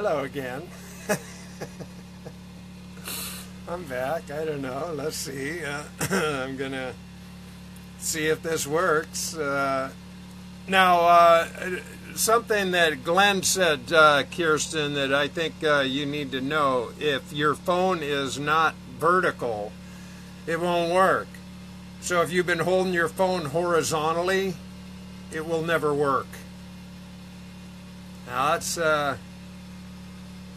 Hello again. I'm back. I don't know. Let's see. I'm going to see if this works. Now, something that Glenn said, Kirstyn, that I think you need to know, if your phone is not vertical, it won't work. So if you've been holding your phone horizontally, it will never work. Now that's,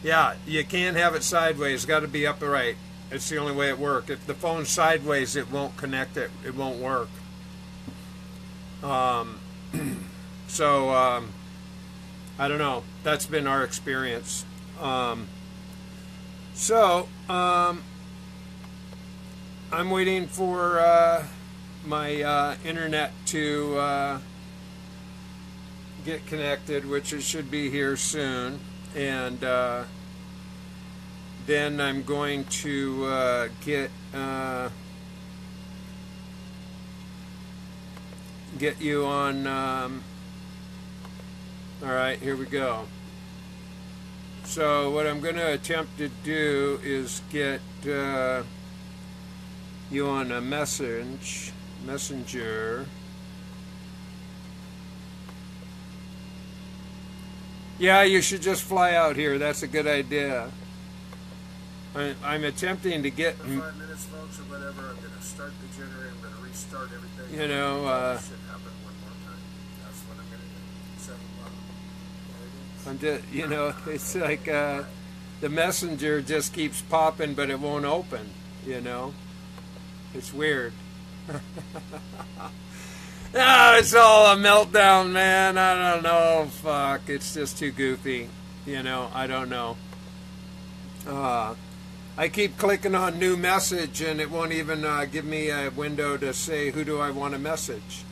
yeah, you can't have it sideways. It's got to be upright. It's the only way it works. If the phone's sideways, it won't connect it. It won't work. I don't know. That's been our experience. I'm waiting for my internet to get connected, which it should be here soon, and then I'm going to get you on. All right, here we go. So what I'm going to attempt to do is get you on a messenger. Yeah, you should just fly out here. That's a good idea. I'm attempting to get... 5 minutes, folks, or whatever. I'm going to start the generator. I'm going to restart everything. You know... should happen one more time. That's what I'm going to do. 7 o'clock. You know, it's like the messenger just keeps popping, but it won't open, you know? It's weird. No, it's all a meltdown, man. I don't know. Fuck. It's just too goofy. You know, I don't know. I keep clicking on new message, and it won't even give me a window to say who do I want to message.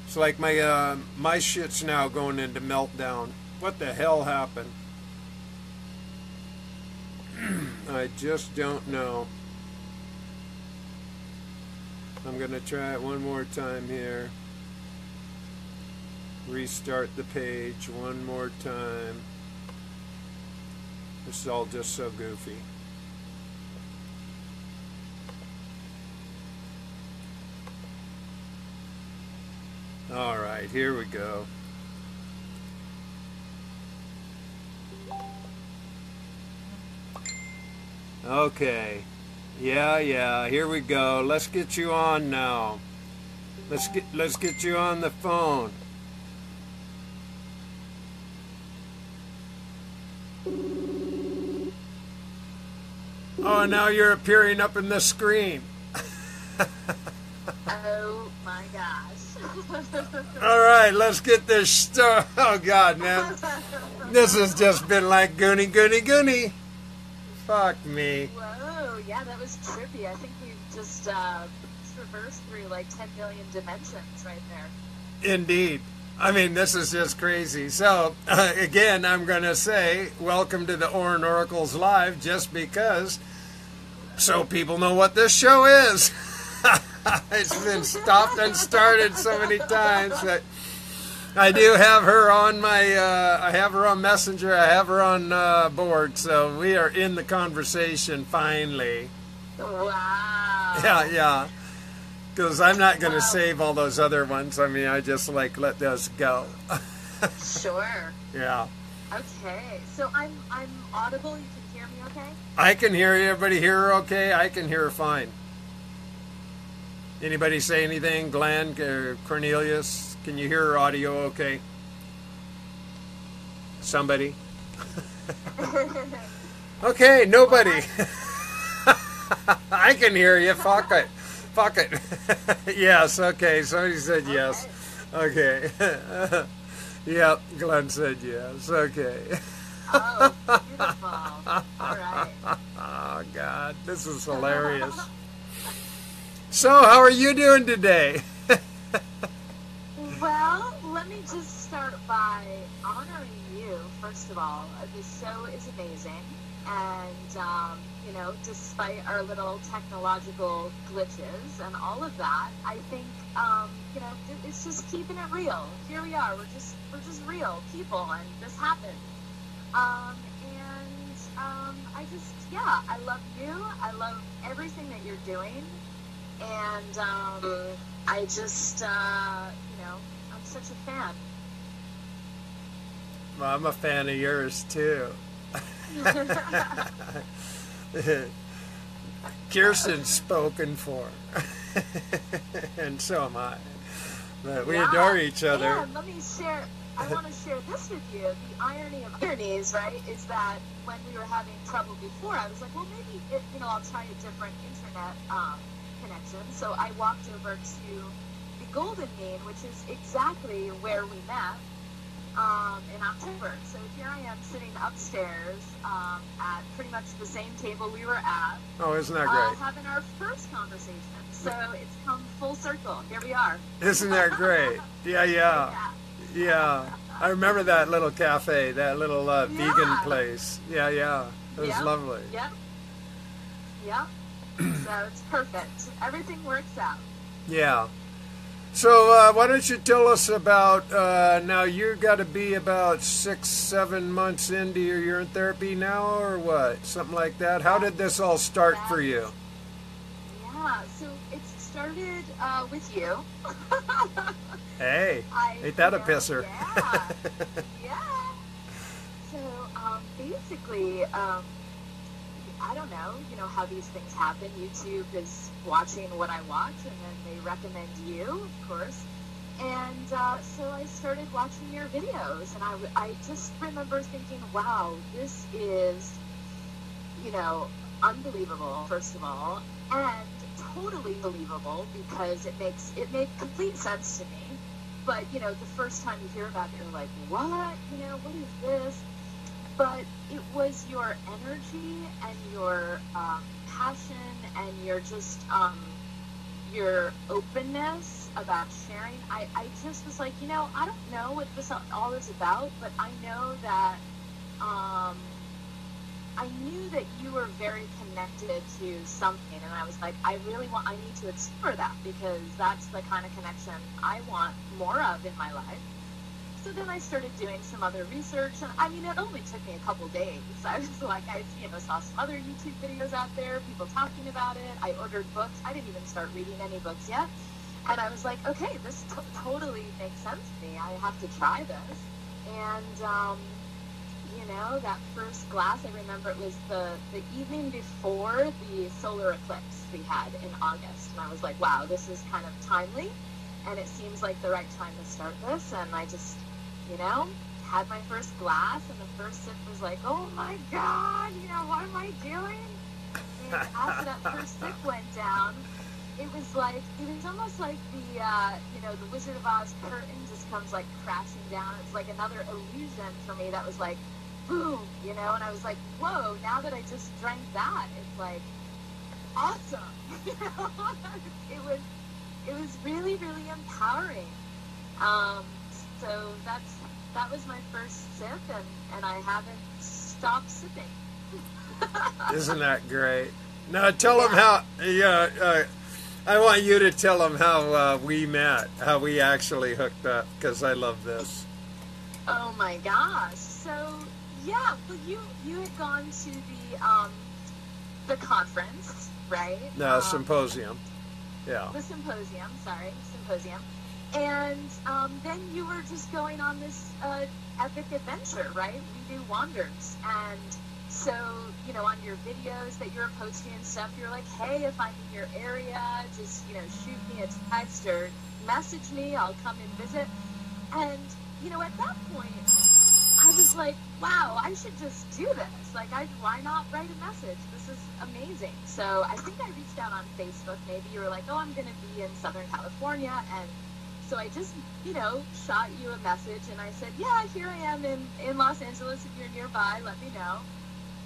It's like my shit's now going into meltdown. What the hell happened? I just don't know. I'm going to try it one more time here. Restart the page one more time. This is all just so goofy. All right, here we go. Okay. Yeah, here we go. Let's get you on now. Let's get you on the phone. Oh, now you're appearing up in the screen. Oh my gosh. All right, let's get this started. Oh God, man. This has just been like Goonie. Fuck me. Whoa, yeah, that was trippy. I think we've just traversed through like 10 million dimensions right there. Indeed. I mean, this is just crazy. So, again, I'm going to say, welcome to the ORIN Oracles Live, just because, so people know what this show is. It's been stopped and started so many times that I do have her on I have her on Messenger, I have her on board, so we are in the conversation finally. Wow. Yeah. Because I'm not going to save all those other ones. I mean, I just like let those go. Sure. Yeah. Okay. So I'm audible. You can hear me okay? I can hear you. Everybody hear her okay? I can hear her fine. Anybody say anything? Glenn, Cornelius, can you hear her audio okay? Somebody? Okay, nobody. I can hear you. Fuck it. Yes, okay. Somebody said yes. Okay. Yep, Glenn said yes. Okay. Oh, beautiful. All right. Oh, God. This is hilarious. So, how are you doing today? Well, let me just start by honoring you, first of all. This show is amazing. And, you know, despite our little technological glitches and all of that, I think, you know, it's just keeping it real. Here we are. We're just real people, and this happened. I just, yeah, I love you. I love everything that you're doing. And I just, I'm such a fan. Well, I'm a fan of yours, too. Kirstyn's spoken for. And so am I. But we adore each other. And let me share, I want to share this with you. The irony of ironies, right, is that when we were having trouble before, I was like, well, maybe, I'll try a different internet connection. So I walked over to the Golden Mean, which is exactly where we met in October. So here I am sitting upstairs at pretty much the same table we were at. Oh, isn't that great? Having our first conversation. So it's come full circle. Here we are. Isn't that great? Yeah. I remember that little cafe, that little vegan place. Yeah. It was lovely. Yep. So it's perfect. Everything works out. Yeah. So why don't you tell us about, now you got to be about 6-7 months into your urine therapy now, or what? Something like that. How did this all start for you? Yeah, so it started with you. Hey, ain't that a pisser? Yeah. So basically, I don't know, how these things happen. YouTube is watching what I watch, and then they recommend you, of course. And so I started watching your videos, and I just remember thinking, wow, this is, unbelievable, first of all, and totally believable because it made complete sense to me. But, the first time you hear about it, you're like, what? What is this? But it was your energy and your passion and your just your openness about sharing. I just was like, I don't know what this all is about, but I know that I knew that you were very connected to something, and I was like, I need to explore that because that's the kind of connection I want more of in my life. So then I started doing some other research, and it only took me a couple days. I was like, I saw some other YouTube videos out there, people talking about it. I ordered books. I didn't even start reading any books yet. And I was like, okay, this totally makes sense to me. I have to try this. And, that first glass, I remember it was the evening before the solar eclipse we had in August. And I was like, wow, this is kind of timely. And it seems like the right time to start this. And I just, had my first glass, and the first sip was like, oh my God, what am I doing? And after that first sip went down, it was almost like the Wizard of Oz curtain just comes like crashing down. It's like another illusion for me that was like, boom, and I was like, whoa, now that I just drank that, it's like, awesome. It was really, really empowering. So that was my first sip, and I haven't stopped sipping. Isn't that great? Now tell them how, I want you to tell them how we met, how we actually hooked up, because I love this. Oh my gosh. So, yeah, well, you had gone to the conference, right? No, symposium. Yeah. The symposium. And then you were just going on this epic adventure, right? Weedu Wanders. And so, on your videos that you were posting and stuff, you're like, hey, if I'm in your area, just, shoot me a text or message me. I'll come and visit. And, at that point, I was like, wow, I should just do this. Like, why not write a message? This is amazing. So I think I reached out on Facebook. Maybe you were like, oh, I'm going to be in Southern California. And so I just, shot you a message. And I said, yeah, here I am in Los Angeles. If you're nearby, let me know.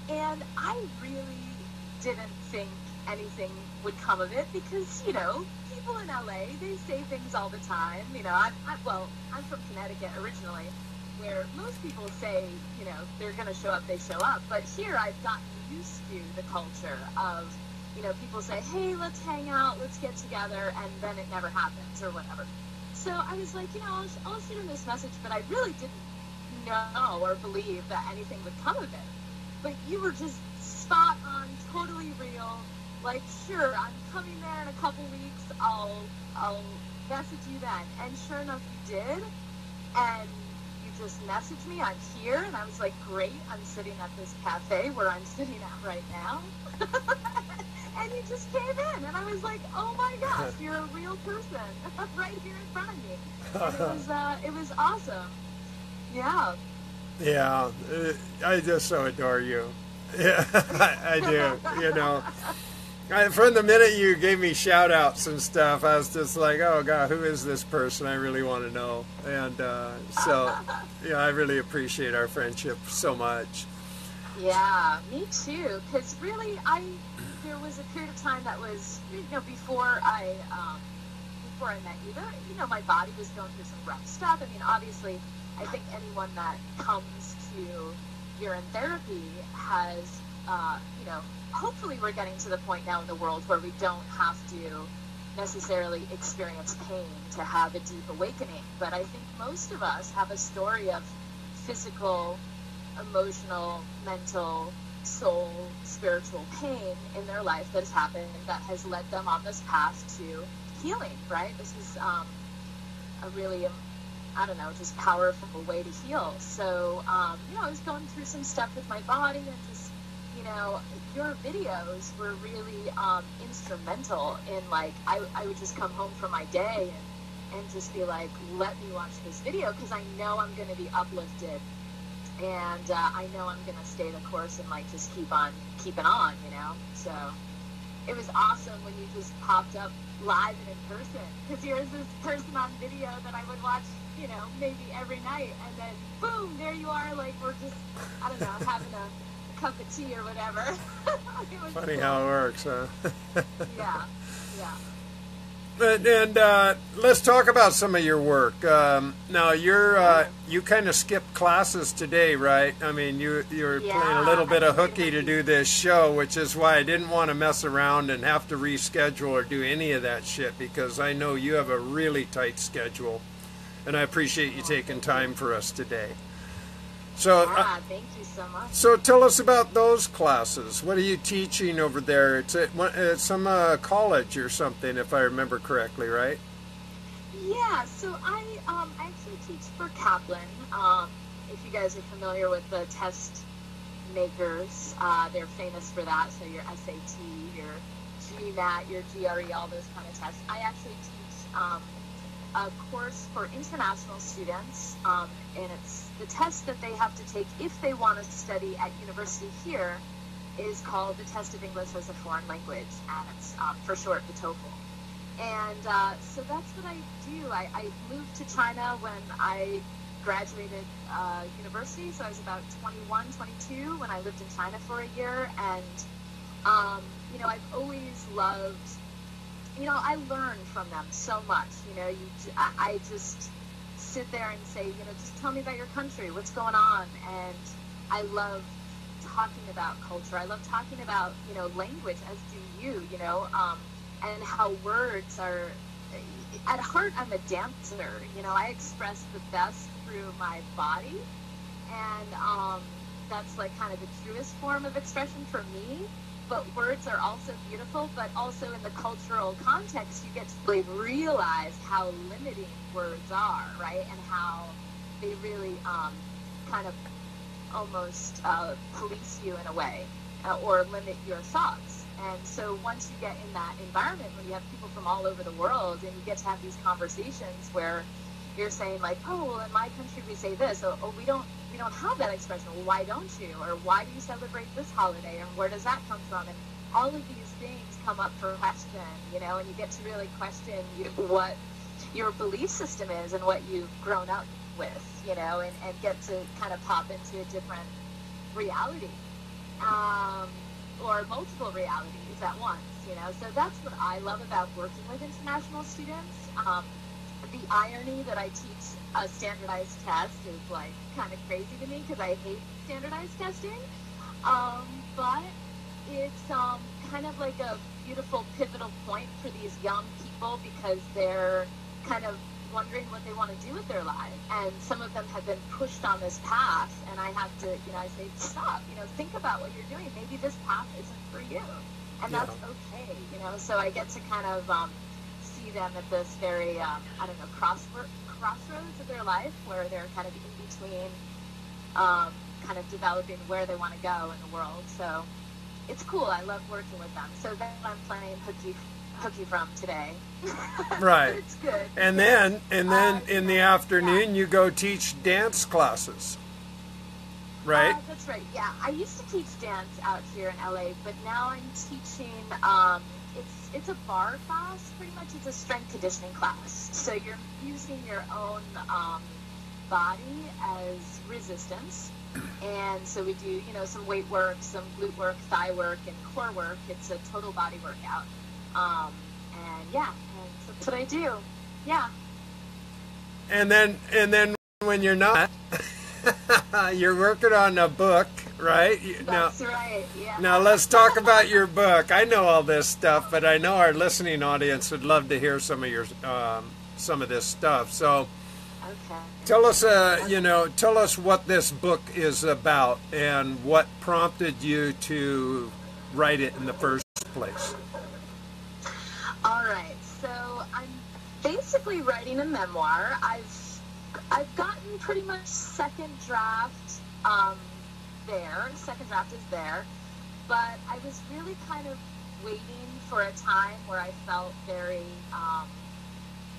And I really didn't think anything would come of it because, people in LA, they say things all the time. I'm from Connecticut originally, where most people say, they're going to show up, they show up. But here I've gotten used to the culture of, people say, hey, let's hang out, let's get together, and then it never happens or whatever. So I was like, I'll shoot him this message, but I really didn't know or believe that anything would come of it. But you were just spot on, totally real. Like, sure, I'm coming there in a couple weeks. I'll message you then. And sure enough, you did. And you just messaged me. I'm here. And I was like, great. I'm sitting at this cafe where I'm sitting at right now. And you just came in. And I was like, oh my gosh, you're a real person right here in front of me. And it was awesome. Yeah. Yeah. I just so adore you. Yeah, I do. You know, from the minute you gave me shout outs and stuff, I was just like, oh God, who is this person? I really want to know. And so, yeah, I really appreciate our friendship so much. Yeah, me too. Because really, there was a period of time that was, before I met you, my body was going through some rough stuff. I mean, obviously, I think anyone that comes to Urine Therapy has, hopefully we're getting to the point now in the world where we don't have to necessarily experience pain to have a deep awakening. But I think most of us have a story of physical, emotional, mental, soul, spiritual pain in their life that has happened that has led them on this path to healing, right? This is a really just powerful way to heal. So, I was going through some stuff with my body and just, your videos were really instrumental in, like, I would just come home from my day and just be like, let me watch this video because I know I'm going to be uplifted and I know I'm going to stay the course and, like, just keep on keeping on, So it was awesome when you just popped up live and in person, because you're this person on video that I would watch, maybe every night, and then boom, there you are, like, we're just, I don't know, having a cup of tea or whatever. Funny how it works, huh? Yeah. And let's talk about some of your work. Now, you kind of skipped classes today, right? I mean, you're playing a little bit of hooky to do this show, which is why I didn't want to mess around and have to reschedule or do any of that shit, because I know you have a really tight schedule, and I appreciate you taking time for us today. So, thank you so much. So tell us about those classes. What are you teaching over there? It's at some college or something, if I remember correctly, right? Yeah, so I actually teach for Kaplan. If you guys are familiar with the test makers, they're famous for that. So your SAT, your GMAT, your GRE, all those kind of tests. I actually teach a course for international students, and it's the test that they have to take if they want to study at university here is called the Test of English as a Foreign Language, and it's for short the TOEFL. And so that's what I do. I moved to China when I graduated university, so I was about 21, 22 when I lived in China for a year, and I've always loved, I learn from them so much. I just sit there and say, just tell me about your country, what's going on. And I love talking about culture. I love talking about, language, as do you, and how words are, at heart, I'm a dancer. I express the best through my body. And that's like kind of the truest form of expression for me. But words are also beautiful, but also in the cultural context, you get to really realize how limiting words are, right? And how they really kind of almost police you in a way, or limit your thoughts. And so once you get in that environment, when you have people from all over the world, and you get to have these conversations where you're saying, like, oh, well, in my country we say this, or we don't have that expression. Well, why don't you? Or why do you celebrate this holiday? And where does that come from? And all of these things come up for question, and you get to really question what your belief system is and what you've grown up with, and get to kind of pop into a different reality, or multiple realities at once, So that's what I love about working with international students. The irony that I teach a standardized test is, like, kind of crazy to me because I hate standardized testing. But it's kind of like a beautiful pivotal point for these young people, because they're kind of wondering what they want to do with their life. And some of them have been pushed on this path, and I have to, I say, stop, think about what you're doing. Maybe this path isn't for you. And that's okay, So I get to kind of see them at this very, crossroads of their life where they're kind of in between, kind of developing where they want to go in the world. So it's cool. I love working with them. So that's what I'm playing hooky from today. Right. It's good. And then in the afternoon you go teach dance classes. Right? That's right. Yeah. I used to teach dance out here in LA, but now I'm teaching it's a bar class, pretty much. It's a strength conditioning class. So you're using your own body as resistance. And so we do, some weight work, some glute work, thigh work, and core work. It's a total body workout. And so that's what I do. Yeah. And then when you're not, you're working on a book, right? That's right, yeah. Now let's talk about your book. I know all this stuff, but I know our listening audience would love to hear some of your some of this stuff. So okay. Tell us, tell us what this book is about and what prompted you to write it in the first place. All right, so I'm basically writing a memoir. I've gotten pretty much second draft there. Second draft is there, but I was really kind of waiting for a time where I felt very.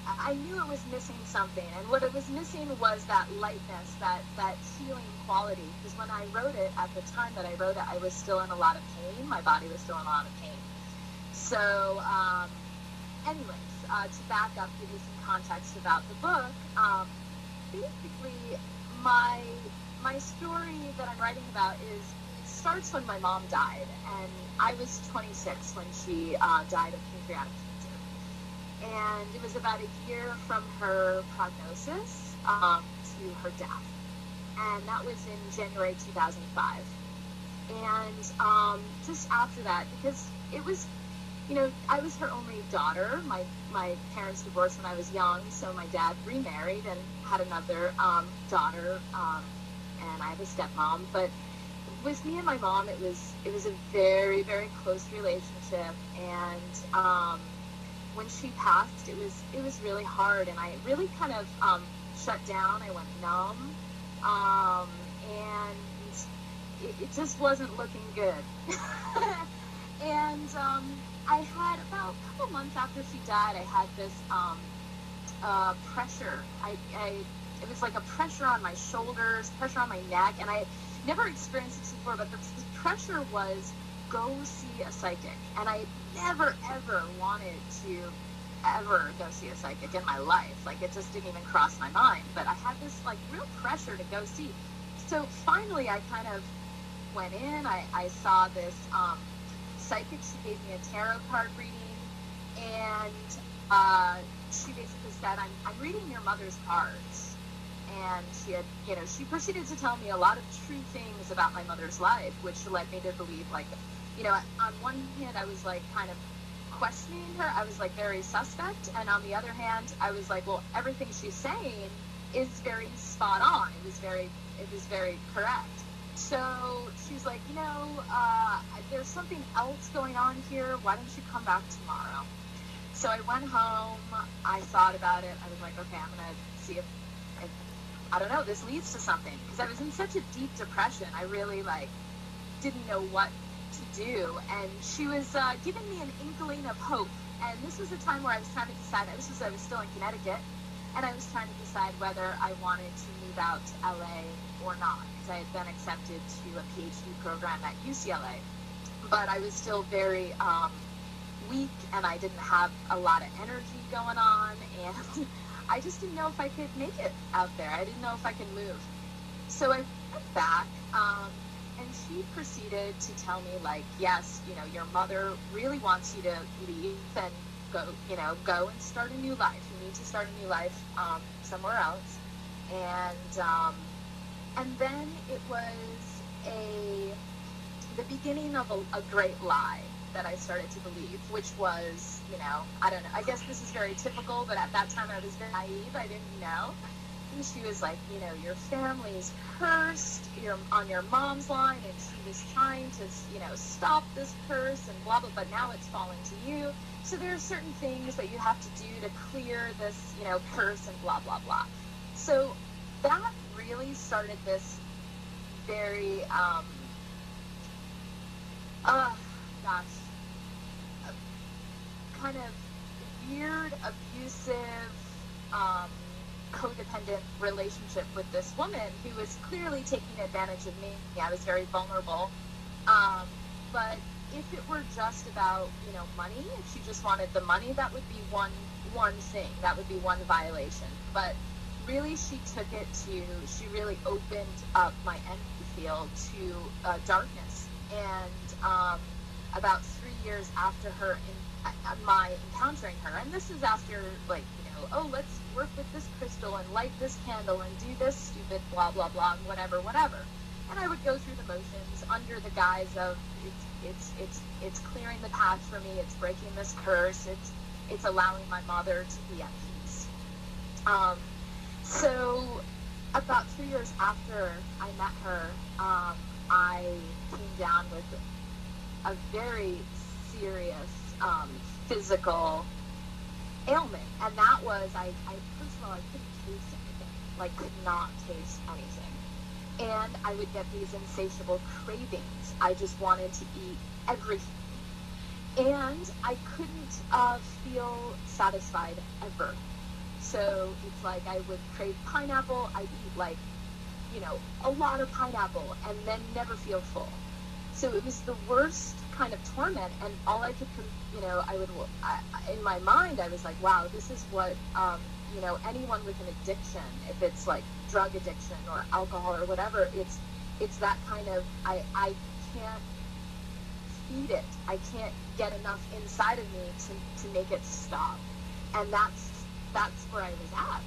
I knew it was missing something, and what it was missing was that lightness, that healing quality. Because when I wrote it, at the time that I wrote it, I was still in a lot of pain. My body was still in a lot of pain. So, anyways, to back up, give you some context about the book. Basically, my story that I'm writing about starts when my mom died, and I was 26 when she died of pancreatic cancer. And it was about a year from her prognosis to her death. And that was in January 2005. And just after that, because it was, I was her only daughter. My parents divorced when I was young, so my dad remarried and had another daughter, and I have a stepmom. But with me and my mom, it was a very, very close relationship. And when she passed, it was really hard, and I really kind of shut down. I went numb, and it just wasn't looking good. And I had about a couple months after she died, I had this pressure. It was like a pressure on my shoulders, pressure on my neck, and I never experienced this before, but the pressure was go see a psychic. And I never, ever wanted to ever go see a psychic in my life. Like, it just didn't even cross my mind. But I had this, like, real pressure to go see. So finally, I kind of went in. I saw this psychic. She gave me a tarot card reading, and she basically said, I'm reading your mother's cards. And she had, she proceeded to tell me a lot of true things about my mother's life, which led me to believe, like, on one hand, I was, like, kind of questioning her. I was, like, very suspect. And on the other hand, I was like, well, everything she's saying is very spot on. It was very correct. So she's like, there's something else going on here. Why don't you come back tomorrow? So I went home. I thought about it. I was like, okay, I'm going to see if I don't know, this leads to something. Because I was in such a deep depression. I really, didn't know what to do. And she was giving me an inkling of hope. And this was a time where I was trying to decide. I was still in Connecticut. And I was trying to decide whether I wanted to move out to LA or not. Because I had been accepted to a PhD program at UCLA. But I was still very weak. And I didn't have a lot of energy going on. And I just didn't know if I could make it out there. I didn't know if I could move. So I went back, and she proceeded to tell me, like, yes, your mother really wants you to leave and go and start a new life. You need to start a new life somewhere else. And then it was the beginning of a great lie. that I started to believe, which was, you know, I don't know, I guess this is very typical, but at that time I was very naive, I didn't know. And she was like, you know, your family's cursed, you're on your mom's line, and she was trying to, you know, stop this curse and blah, blah, but now it's falling to you. So there are certain things that you have to do to clear this, you know, curse and blah, blah, blah. So that really started this very, kind of weird, abusive, codependent relationship with this woman who was clearly taking advantage of me. I was very vulnerable. But if it were just about, you know, money, if she just wanted the money, that would be one thing. That would be one violation. But really, she took it to, she really opened up my energy field to darkness. And about 3 years after my encountering her, and this is after, like, you know, oh, let's work with this crystal and light this candle and do this stupid blah, blah, blah, and whatever. And I would go through the motions under the guise of it's clearing the path for me, it's breaking this curse, it's allowing my mother to be at peace. So about 3 years after I met her, I came down with a very serious physical ailment, and that was I first of all, I couldn't taste anything, like could not taste anything, and I would get these insatiable cravings. I just wanted to eat everything, and I couldn't feel satisfied ever. So it's like I would crave pineapple, I'd eat, like, you know, a lot of pineapple and then never feel full. So it was the worst kind of torment, and all I could, you know, in my mind, I was like, wow, this is what, you know, anyone with an addiction, if it's like drug addiction or alcohol or whatever, it's that kind of, I can't feed it. I can't get enough inside of me to make it stop. And that's where I was at.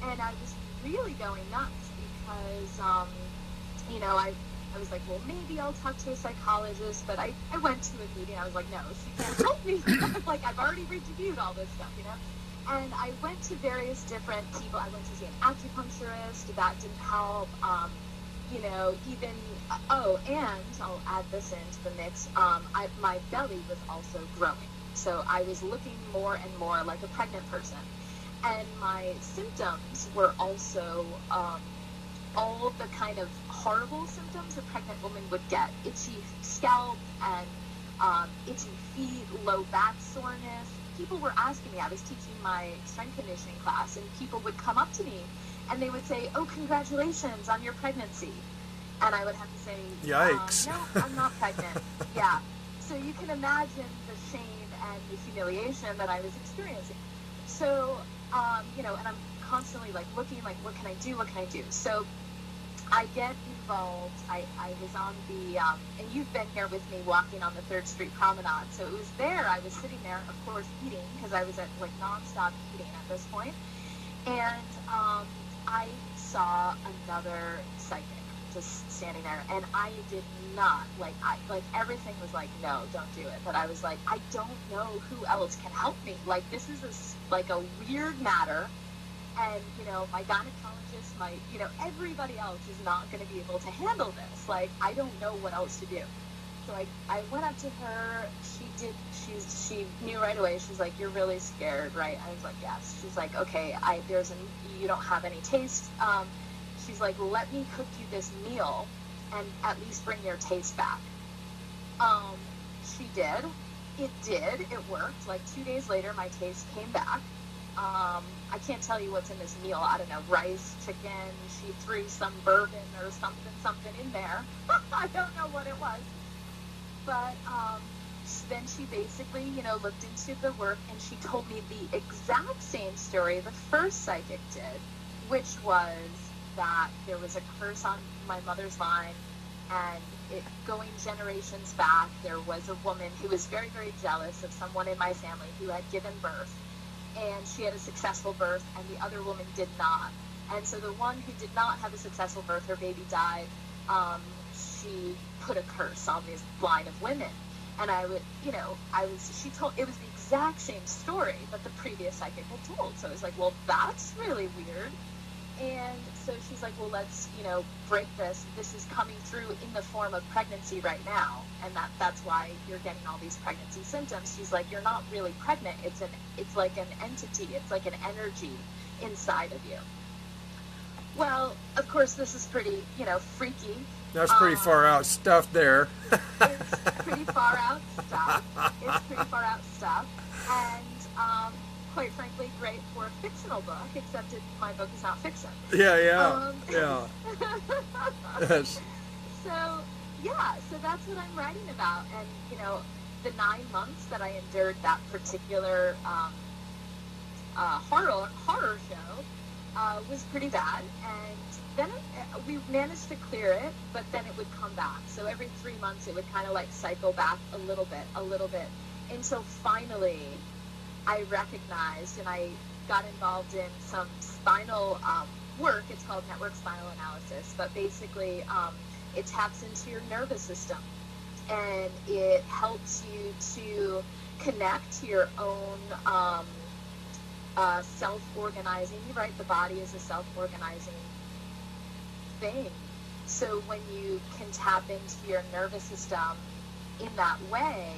And I was really going nuts because, you know, I was like, well, maybe I'll talk to a psychologist, but I went to a meeting. I was like, no, she can't help me. Like, I've already reviewed all this stuff, you know? And I went to various different people. I went to see an acupuncturist. That didn't help. You know, even, and I'll add this into the mix. My belly was also growing. So I was looking more and more like a pregnant person. And my symptoms were also all the kind of horrible symptoms a pregnant woman would get. Itchy scalp and itchy feet, low back soreness. People were asking me, I was teaching my strength conditioning class, and people would come up to me and they would say, oh, congratulations on your pregnancy. And I would have to say, yikes. No, I'm not pregnant. Yeah. So you can imagine the shame and the humiliation that I was experiencing. So, you know, and I'm constantly like looking, like, what can I do? What can I do? So I get involved. I was on the, and you've been here with me walking on the 3rd Street Promenade. So it was there. I was sitting there, of course, eating, because I was at like nonstop eating at this point. And I saw another psychic just standing there, and I did not, like everything was like, no, don't do it. But I was like, I don't know who else can help me. Like, this is a weird matter. And, you know, my gynecologist, you know, everybody else is not going to be able to handle this. Like, I don't know what else to do. So I went up to her. She knew right away. She's like, you're really scared, right? I was like, yes. She's like, okay, you don't have any taste. She's like, let me cook you this meal and at least bring your taste back. She did. It did. It worked. Like 2 days later, my taste came back. I can't tell you what's in this meal. I don't know, rice, chicken. She threw some bourbon or something in there. I don't know what it was. But then she basically, you know, looked into the work, and she told me the exact same story the first psychic did, which was that there was a curse on my mother's line, and it going generations back, there was a woman who was very, very jealous of someone in my family who had given birth, and she had a successful birth, and the other woman did not. And so the one who did not have a successful birth, her baby died, she put a curse on this line of women. And I would, you know, she told, it was the exact same story that the previous psychic had told. So I was like, well, that's really weird. And so she's like, well, let's, you know, break this. This is coming through in the form of pregnancy right now. And that's why you're getting all these pregnancy symptoms. She's like, you're not really pregnant. It's like an entity. It's like an energy inside of you. Well, of course, this is pretty, you know, freaky. That's pretty far out stuff there. It's pretty far out stuff. And, quite frankly, great for a fictional book, except my book is not fiction. Yeah. Yes. So that's what I'm writing about. And, you know, the 9 months that I endured that particular horror show was pretty bad. And then we managed to clear it, but then it would come back. So every 3 months it would kind of like cycle back a little bit, until finally I recognized, and I got involved in some spinal work. It's called network spinal analysis, but basically it taps into your nervous system, and it helps you to connect to your own self-organizing, right? The body is a self-organizing thing. So when you can tap into your nervous system in that way,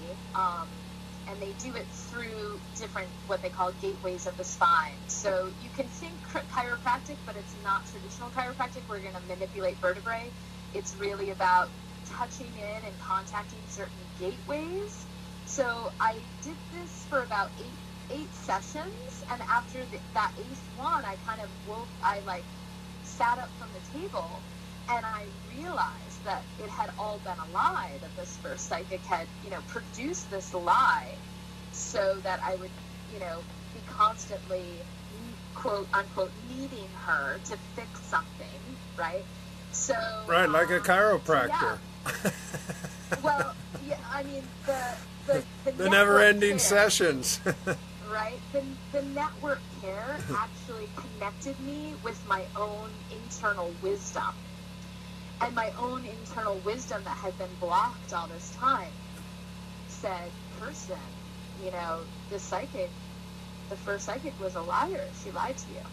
and they do it through different, what they call gateways of the spine. So you can think chiropractic, but it's not traditional chiropractic. We're going to manipulate vertebrae. It's really about touching in and contacting certain gateways. So I did this for about eight sessions, and after that eighth one, I kind of sat up from the table, and I realized that it had all been a lie, that this first psychic had, you know, produced this lie so that I would, you know, be constantly, quote unquote, needing her to fix something, right? So right, like a chiropractor. So, yeah. Well, yeah, I mean the never-ending care, sessions. right? The network care actually connected me with my own internal wisdom. And my own internal wisdom that had been blocked all this time said, Kirstyn, you know, the first psychic was a liar. She lied to you.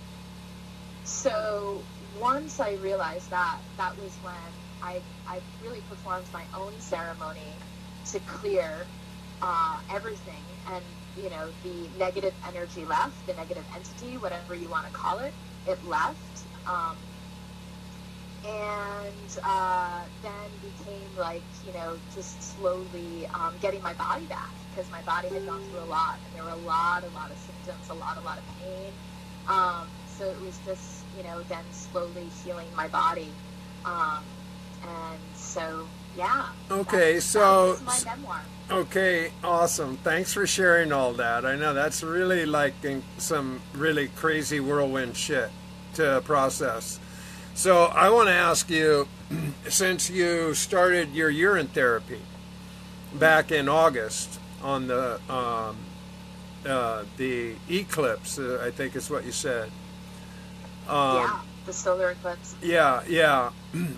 So once I realized that was when I really performed my own ceremony to clear everything. And, you know, the negative energy left, the negative entity, whatever you want to call it, it left. And then became like, you know, just slowly getting my body back, because my body had gone through a lot, and there were a lot of symptoms, a lot of pain. So it was just, you know, then slowly healing my body. And so, yeah. Okay, so that was my memoir. Okay, awesome. Thanks for sharing all that. I know that's really like some really crazy whirlwind shit to process. So I want to ask you, since you started your urine therapy back in August on the eclipse, I think is what you said. Yeah, the solar eclipse. Yeah.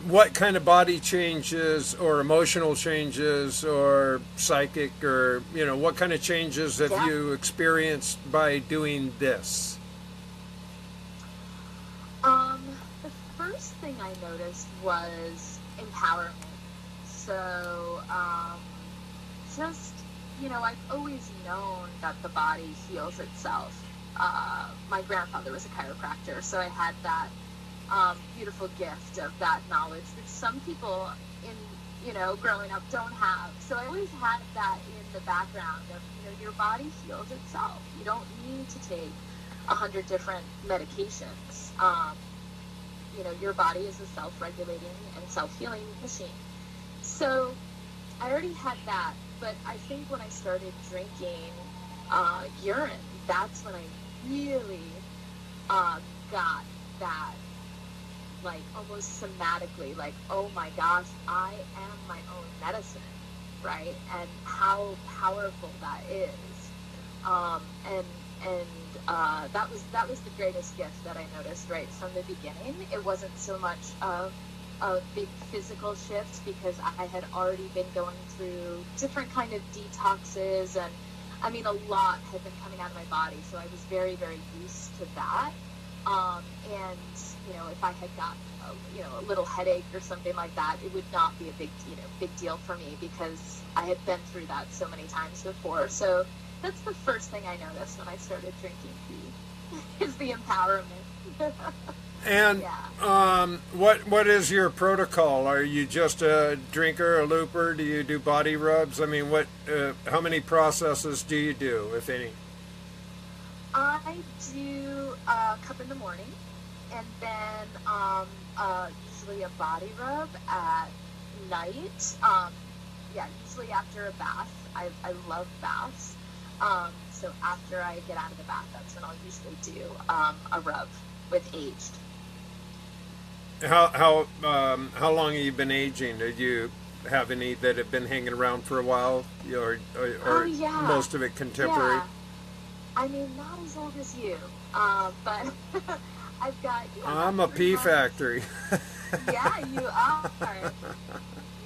What kind of body changes or emotional changes or psychic or, you know, what kind of changes have you experienced by doing this? The first thing I noticed was empowerment. So, just, you know, I've always known that the body heals itself. My grandfather was a chiropractor, so I had that beautiful gift of that knowledge, which some people in, you know, growing up don't have. So I always had that in the background of, you know, your body heals itself. You don't need to take 100 different medications. You know, your body is a self-regulating and self-healing machine. So I already had that, but I think when I started drinking urine, that's when I really got that, like, almost somatically, like, oh my gosh, I am my own medicine, right? And how powerful that is. That was the greatest gift that I noticed right from the beginning. It wasn't so much of a big physical shift because I had already been going through different kind of detoxes, and I mean, a lot had been coming out of my body, so I was very, very used to that. And, you know, if I had got, a little headache or something like that, it would not be a big deal for me because I had been through that so many times before. So that's the first thing I noticed when I started drinking tea, is the empowerment. And what is your protocol? Are you just a drinker, a looper? Do you do body rubs? I mean, how many processes do you do, if any? I do a cup in the morning, and then usually a body rub at night. Usually after a bath. I love baths. So after I get out of the bath, that's when I'll usually do a rub with aged. How long have you been aging? Did you have any that have been hanging around for a while, or most of it contemporary? Yeah. I mean, not as old as you, but I've got. I'm a pea factory. Yeah, you are.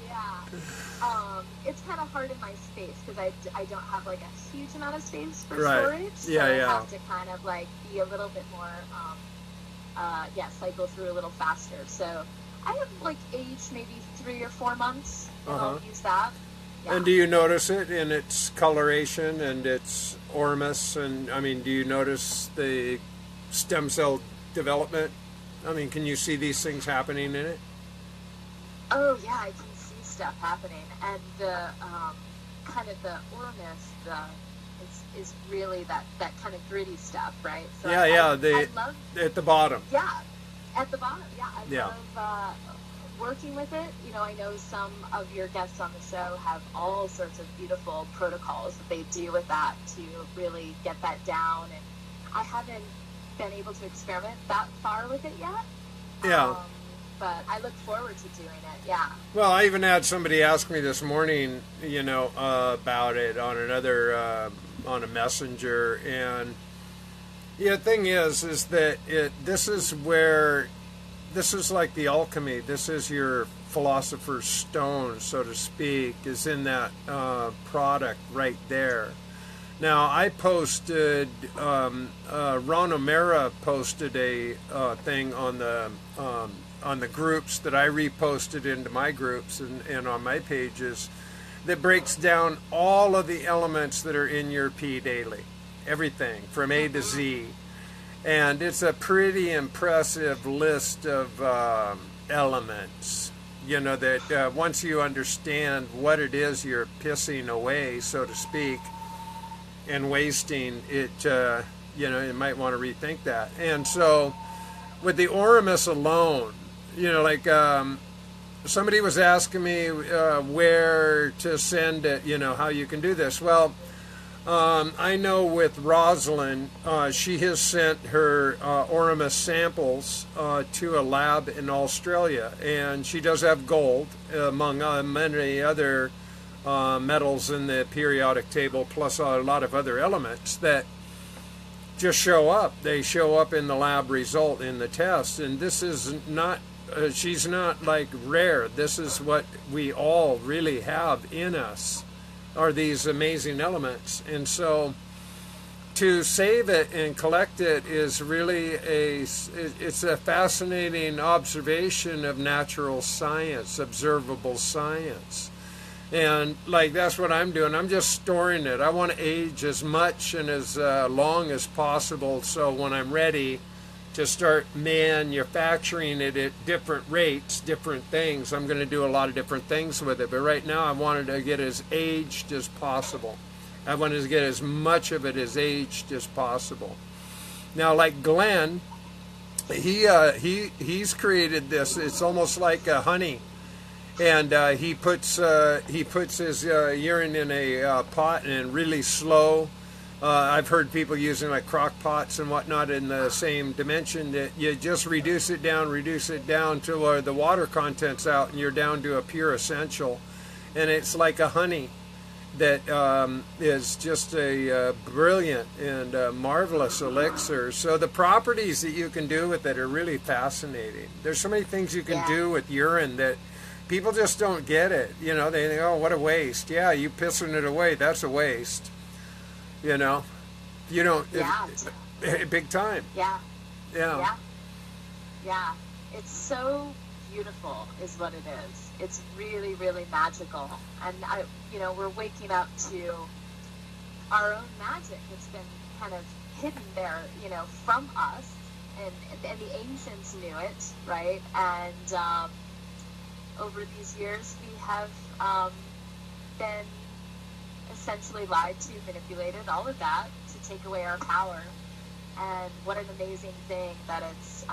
Yeah. It's kind of hard in my space because I don't have like a huge amount of space for storage. So I have to kind of like be a little bit more. Cycle through a little faster. So I have like aged maybe 3 or 4 months, and I'll use that. Yeah. And do you notice it in its coloration and its ormus? And I mean, do you notice the stem cell development? I mean, can you see these things happening in it? Oh yeah, I can see stuff happening, and the kind of the ormus, is really that kind of gritty stuff, right? So I love, at the bottom. Yeah, at the bottom. Yeah, I love working with it. You know, I know some of your guests on the show have all sorts of beautiful protocols that they do with that to really get that down, and I haven't been able to experiment that far with it yet. Yeah. But I look forward to doing it, yeah. Well, I even had somebody ask me this morning, about it on another, on a messenger, and the thing is that this is like the alchemy. This is your philosopher's stone, so to speak, is in that product right there. Now, I posted, Ron O'Mara posted a thing on the groups that I reposted into my groups and on my pages that breaks down all of the elements that are in your pee daily. Everything from A to Z. And it's a pretty impressive list of elements, that once you understand what it is you're pissing away, so to speak, and wasting it, you might want to rethink that. And so with the Ormus alone, somebody was asking me where to send it, how you can do this. Well, I know with Rosalind, she has sent her Ormus samples to a lab in Australia, and she does have gold, among many other metals in the periodic table, plus a lot of other elements that just show up. They show up in the lab result in the test, and this is not, she's not like rare. This is what we all really have in us, are these amazing elements. And so to save it and collect it is really it's a fascinating observation of natural science, observable science. And that's what I'm doing. I'm just storing it. I want to age as much and as long as possible, so when I'm ready to start manufacturing it at different rates, different things, I'm going to do a lot of different things with it. But right now I wanted to get as aged as possible. I wanted to get as much of it as aged as possible. Now, like Glenn, he's created this. It's almost like honey. And he puts his urine in a pot and really slow. I've heard people using like crock pots and whatnot in the same dimension, that you just reduce it down till the water content's out and you're down to a pure essential. And it's like a honey. that is just a brilliant and marvelous elixir. So the properties that you can do with it are really fascinating. There's so many things you can do with urine that people just don't get it. You know, they think, oh, what a waste. Yeah, you pissing it away, that's a waste. You know, you don't, big time. Yeah. Yeah. Yeah. Yeah. It's so beautiful is what it is. It's really, really magical. And we're waking up to our own magic. It's been kind of hidden there, from us, and the ancients knew it, right? And over these years, we have been essentially lied to, manipulated, all of that to take away our power. And what an amazing thing that it's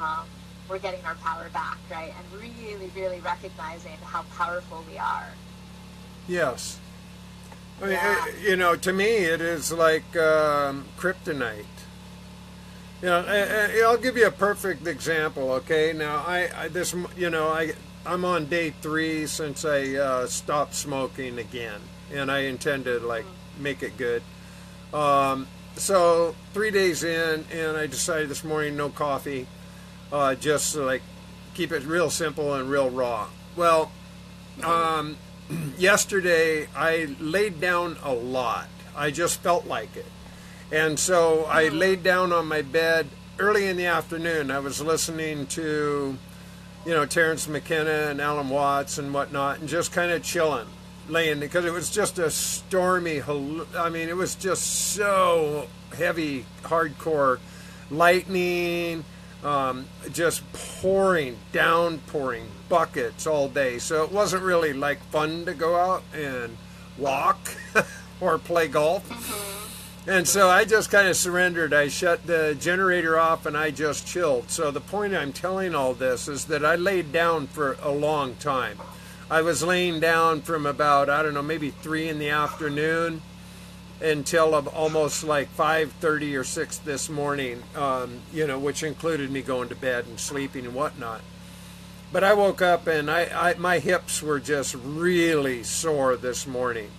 we're getting our power back, right? And really, really recognizing how powerful we are. Yes. I mean, to me, it is like kryptonite. I'll give you a perfect example. Okay, now I'm on day 3 since I stopped smoking again, and I intend to make it good. So 3 days in, and I decided this morning no coffee. Just keep it real simple and real raw. Well, yesterday I laid down a lot. I just felt like it. And so I laid down on my bed early in the afternoon. I was listening to, Terrence McKenna and Alan Watts and whatnot, and just kind of chilling, laying, because it was just a stormy, it was just so heavy, hardcore lightning, just downpouring buckets all day. So it wasn't really fun to go out and walk or play golf. And so I just kind of surrendered. I shut the generator off and I just chilled. So the point I'm telling all this is that I laid down for a long time. I was laying down from about, maybe 3 in the afternoon until almost 5:30 or 6 this morning, which included me going to bed and sleeping and whatnot. But I woke up and my hips were just really sore this morning,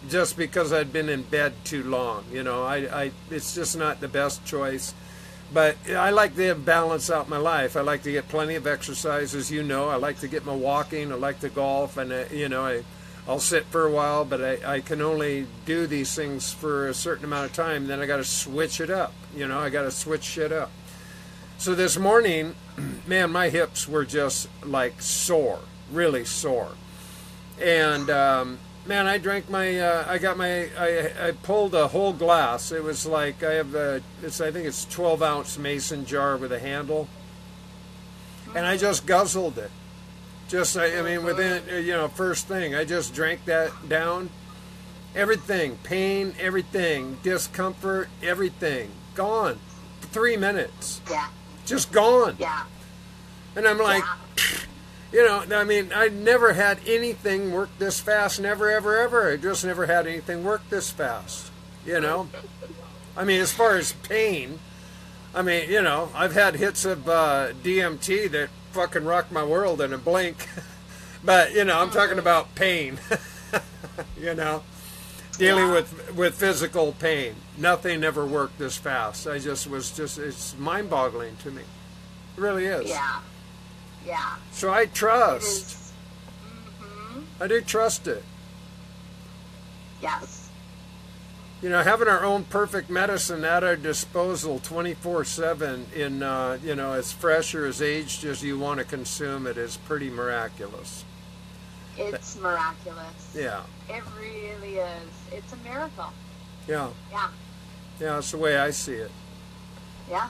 just because I'd been in bed too long. It's just not the best choice. But I like to balance out my life. I like to get plenty of exercise, as you know. I like to get my walking. I like to golf, and I'll sit for a while, but I can only do these things for a certain amount of time. Then I got to switch it up. I got to switch shit up. So this morning, man, my hips were just sore, really sore. And man, I drank I pulled a whole glass. It was I think it's 12-ounce mason jar with a handle, and I just guzzled it. Within, first thing, I just drank that down. Everything, pain, everything, discomfort, everything, gone. 3 minutes. Yeah. Just gone. Yeah. And I'm I never had anything work this fast. Never, ever, ever. I just never had anything work this fast. As far as pain, I've had hits of DMT that fucking rocked my world in a blink. But, I'm talking about pain. Dealing with physical pain. Nothing ever worked this fast. It's mind-boggling to me. It really is. Yeah. Yeah. So I trust. I do trust it. Yes. Having our own perfect medicine at our disposal 24/7 in, as fresh or as aged as you want to consume it is pretty miraculous. It's miraculous. Yeah. It really is. It's a miracle. Yeah. Yeah. Yeah, that's the way I see it. Yeah.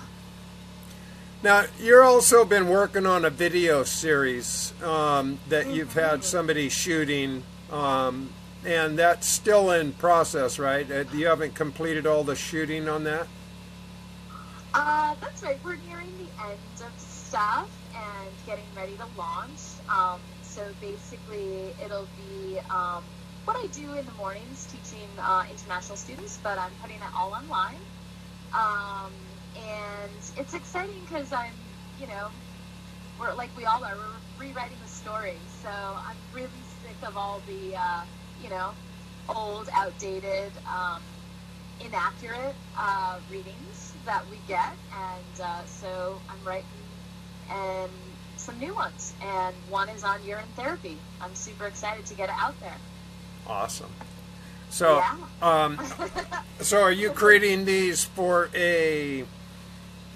Now, you've also been working on a video series that you've had somebody shooting, and that's still in process, right? You haven't completed all the shooting on that? That's right. We're nearing the end of stuff and getting ready to launch. So basically, it'll be what I do in the mornings, teaching international students, but I'm putting it all online. And it's exciting because I'm, we're like we all are, we're rewriting the story. So I'm really sick of all the, old, outdated, inaccurate readings that we get, and so I'm writing and some new ones, and one is on urine therapy. I'm super excited to get it out there. Awesome. So, Yeah. so are you creating these for a,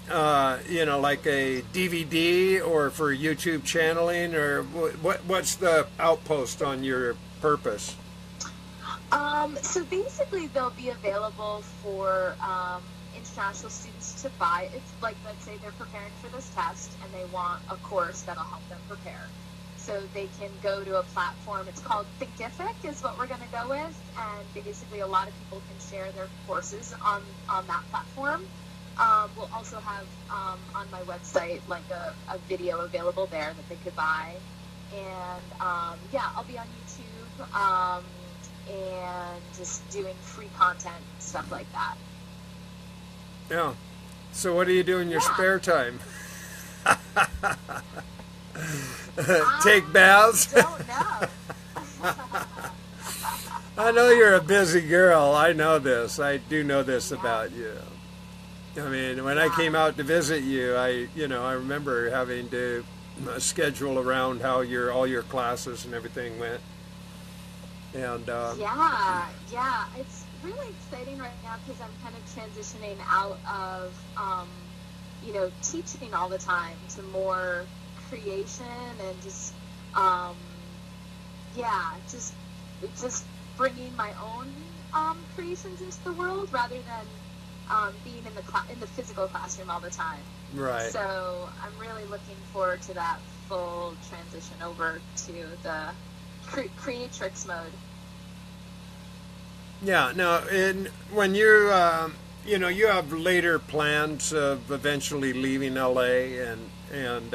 like a DVD or for YouTube channeling, or what's the outpost on your purpose? So basically, they'll be available for international students to buy. It's like, let's say they're preparing for this test and they want a course that'll help them prepare. So they can go to a platform. It's called Thinkific is what we're going to go with. And basically, a lot of people can share their courses on that platform. We'll also have on my website like a video available there that they could buy. And yeah, I'll be on YouTube and just doing free content, stuff like that. Yeah. So what do you do in your spare time? Take baths? Don't know. I know you're a busy girl. I know this. I do know this about you. I mean, when I came out to visit you, I remember having to schedule around how all your classes and everything went. And yeah, it's really exciting right now because I'm kind of transitioning out of teaching all the time to more creation and just just bringing my own creations into the world rather than being in the physical classroom all the time. Right. So I'm really looking forward to that full transition over to the creatrix mode. Yeah. Now, when you you have later plans of eventually leaving LA, and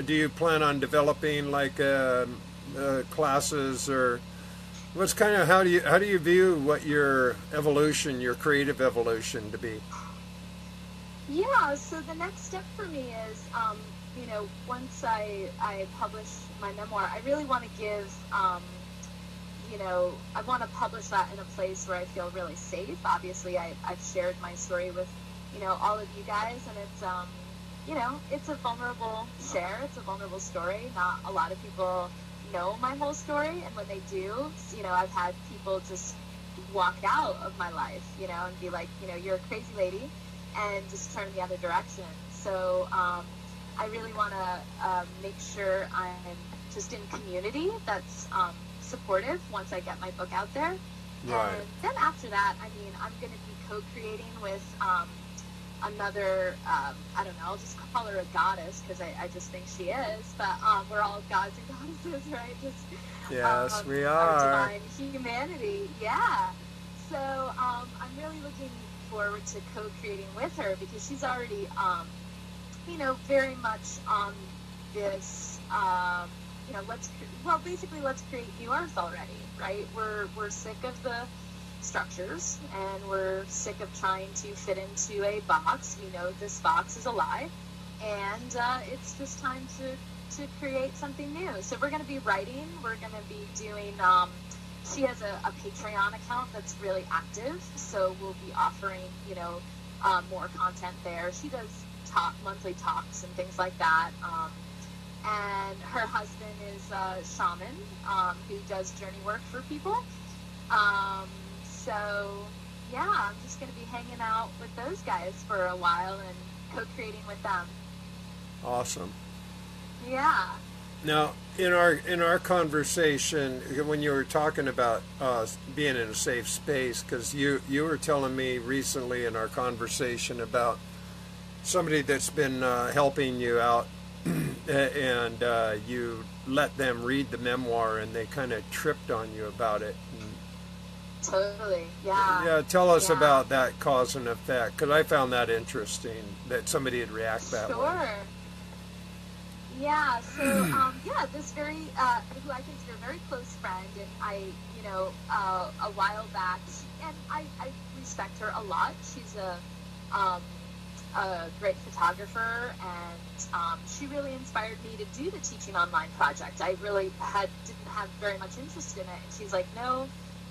do you plan on developing like classes, or what's kind of how do you view what your creative evolution to be? Yeah. So the next step for me is once I publish my memoir, I really want to give, I want to publish that in a place where I feel really safe. Obviously, I've shared my story with, all of you guys, and it's, it's a vulnerable share. It's a vulnerable story. Not a lot of people know my whole story, and when they do, I've had people just walk out of my life, and be like, you're a crazy lady, and just turn the other direction. So, I really want to make sure I'm just in community that's supportive once I get my book out there. Right. And then after that, I'm going to be co-creating with another, I don't know, I'll just call her a goddess because I just think she is, but we're all gods and goddesses, right? Just, yes, we are. Our divine humanity, yeah. So I'm really looking forward to co-creating with her because she's already, very much on this, let's create new earth already, right? We're sick of the structures, and we're sick of trying to fit into a box. We know this box is a lie, and it's just time to create something new. So we're going to be writing. We're going to be doing, she has a Patreon account that's really active, so we'll be offering, more content there. She does monthly talks and things like that. And her husband is a shaman who does journey work for people. So, yeah, I'm just going to be hanging out with those guys for a while and co-creating with them. Awesome. Yeah. Now, in our conversation, when you were talking about being in a safe space, because you were telling me recently in our conversation about somebody that's been helping you out, and you let them read the memoir, and they kind of tripped on you about it. Totally, yeah. Yeah, tell us about that cause and effect, because I found that interesting that somebody would react that way. Sure. Yeah, so, this very, who I consider a very close friend, and I, a while back, and I respect her a lot. She's a great photographer, and she really inspired me to do the Teaching Online project. I really didn't have very much interest in it, and she's like, no,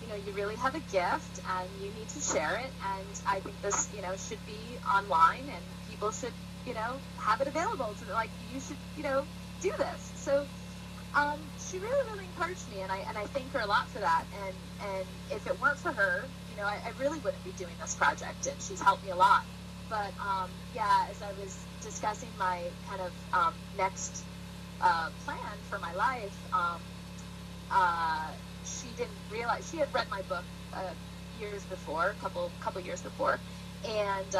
you know, you really have a gift and you need to share it. And I think this, you know, should be online and people should, you know, have it available to, like, you should, you know, do this. So she really, really encouraged me, and I thank her a lot for that. And if it weren't for her, you know, I really wouldn't be doing this project, and she's helped me a lot. But yeah, as I was discussing my kind of next plan for my life, she didn't realize, she had read my book years before, a couple years before, and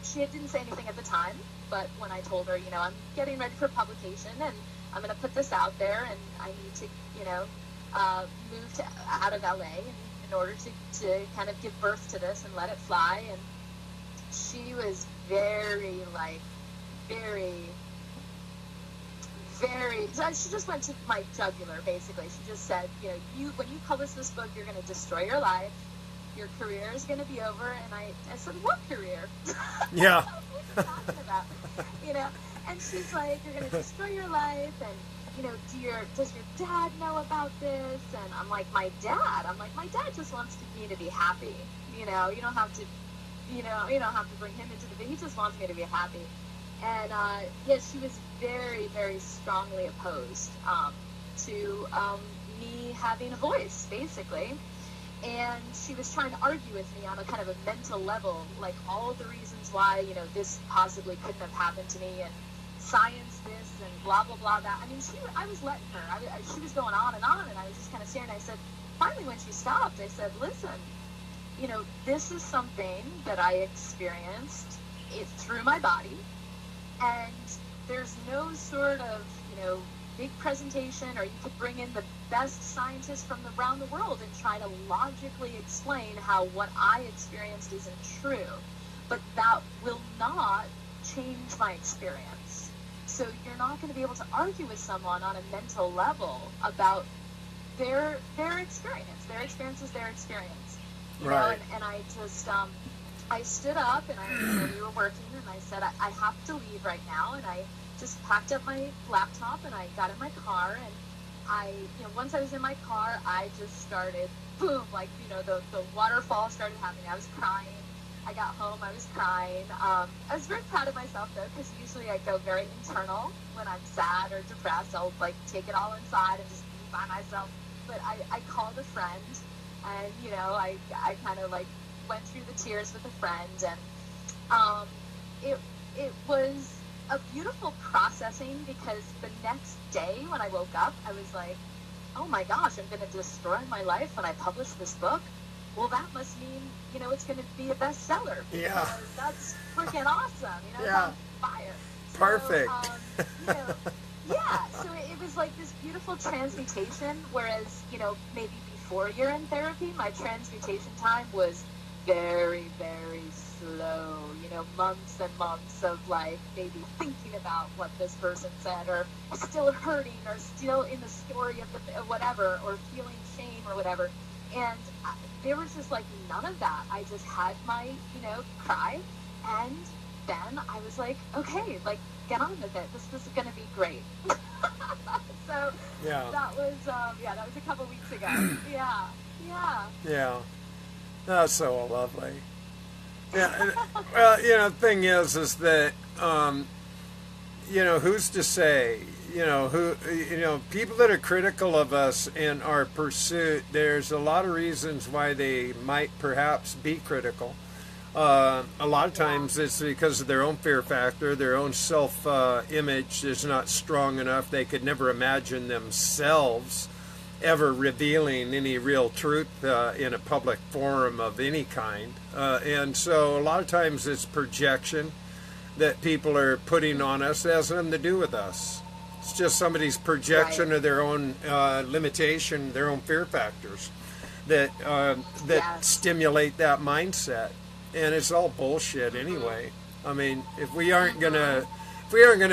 she didn't say anything at the time. But when I told her, you know, I'm getting ready for publication and I'm going to put this out there, and I need to, you know, move out of LA in order to kind of give birth to this and let it fly. And she was very, so she just went to my jugular, basically. She just said, you know, when you publish this book, you're going to destroy your life. Your career is going to be over. And I said, what career? Yeah. What are you talking about? You know? And she's like, you're going to destroy your life, and, you know, does your dad know about this? And I'm like, my dad just wants me to be happy. You know, you don't have to bring him into the, he just wants me to be happy. And, yeah, she was very, very strongly opposed to me having a voice, basically. And she was trying to argue with me on a kind of a mental level, like all the reasons why, you know, this possibly couldn't have happened to me, and science this and blah, blah, blah, that. I mean, I was letting her. She was going on, and I was just kind of staring. I said, finally, when she stopped, I said, listen, you know, this is something that I experienced through my body, and there's no sort of, you know, big presentation, or you could bring in the best scientists from around the world and try to logically explain how what I experienced isn't true. But that will not change my experience. So you're not going to be able to argue with someone on a mental level about their experience. Their experience is their experience. You right. know, and I just, I stood up, and we were working, and I said, I have to leave right now. And I just packed up my laptop, and I got in my car, and once I was in my car, I just started, boom, like, you know, the waterfall started happening. I was crying. I got home, I was crying. I was very proud of myself, though, because usually I go very internal when I'm sad or depressed. I'll, like, take it all inside and just be by myself. But I called a friend, and, you know, I kind of, like, went through the tears with a friend, and it was a beautiful processing, because the next day when I woke up, I was like, oh my gosh, I'm going to destroy my life when I publish this book. Well, that must mean, you know, it's going to be a bestseller. Yeah. That's freaking awesome. You know, yeah. It's on fire. Perfect. So, you know, yeah, so it was like this beautiful transmutation, whereas, you know, maybe before urine therapy, my transmutation time was very, very slow, you know, months and months of, like, maybe thinking about what this person said, or still hurting, or still in the story of whatever, or feeling shame or whatever. And there was just, like, none of that. I just had my, you know, cry, and then I was like, okay, like, get on with it. This is going to be great. So yeah. That was a couple weeks ago. Yeah. Yeah. That's so lovely. Yeah. Well, you know, the thing is that, you know, who's to say, you know, people that are critical of us in our pursuit, there's a lot of reasons why they might perhaps be critical. A lot of times it's because of their own fear factor, their own self-image is not strong enough. They could never imagine themselves ever revealing any real truth in a public forum of any kind. And so a lot of times it's projection that people are putting on us. It has nothing to do with us. It's just somebody's projection of their own limitation, their own fear factors that stimulate that mindset. And it's all bullshit anyway. I mean, if we aren't gonna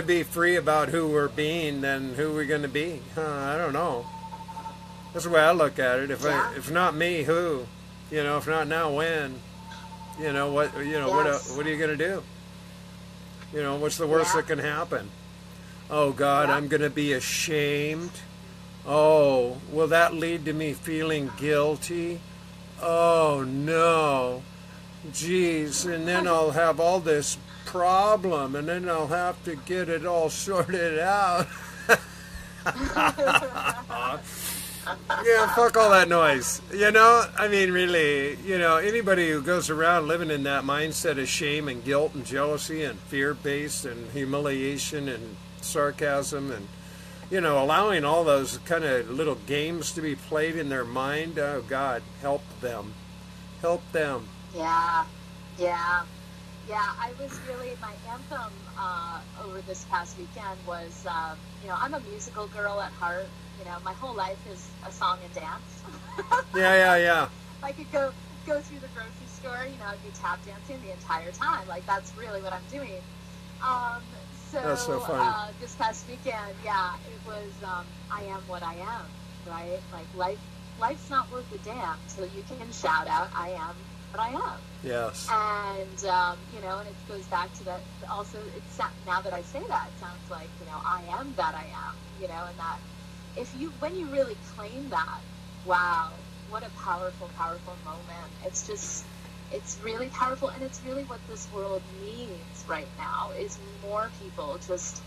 be free about who we're being, then who are we gonna be? I don't know. That's the way I look at it. If not me, who? You know, if not now, when? You know what? You know what are you gonna do? You know, what's the worst that can happen? Oh God, I'm gonna be ashamed. Oh, will that lead to me feeling guilty? Oh, no. Geez, and then I'll have all this problem, and then I'll have to get it all sorted out. Yeah, fuck all that noise. You know, I mean, really, you know, anybody who goes around living in that mindset of shame and guilt and jealousy and fear-based and humiliation and sarcasm and, you know, allowing all those kind of little games to be played in their mind, oh, God, help them. Help them. Yeah. I was really, my anthem over this past weekend was, you know, I'm a musical girl at heart. You know, my whole life is a song and dance. Yeah. I could go through the grocery store, you know, I'd be tap dancing the entire time. Like, that's really what I'm doing. That's so fun. This past weekend, it was, I am what I am, right? Like, life's not worth a damn till you can shout out, I am what I am. Yes. And, you know, and it goes back to that, also, now that I say that, it sounds like, you know, I am that I am, you know, and that, when you really claim that, wow, what a powerful, powerful moment. It's just, it's really powerful, and it's really what this world needs right now, is more people just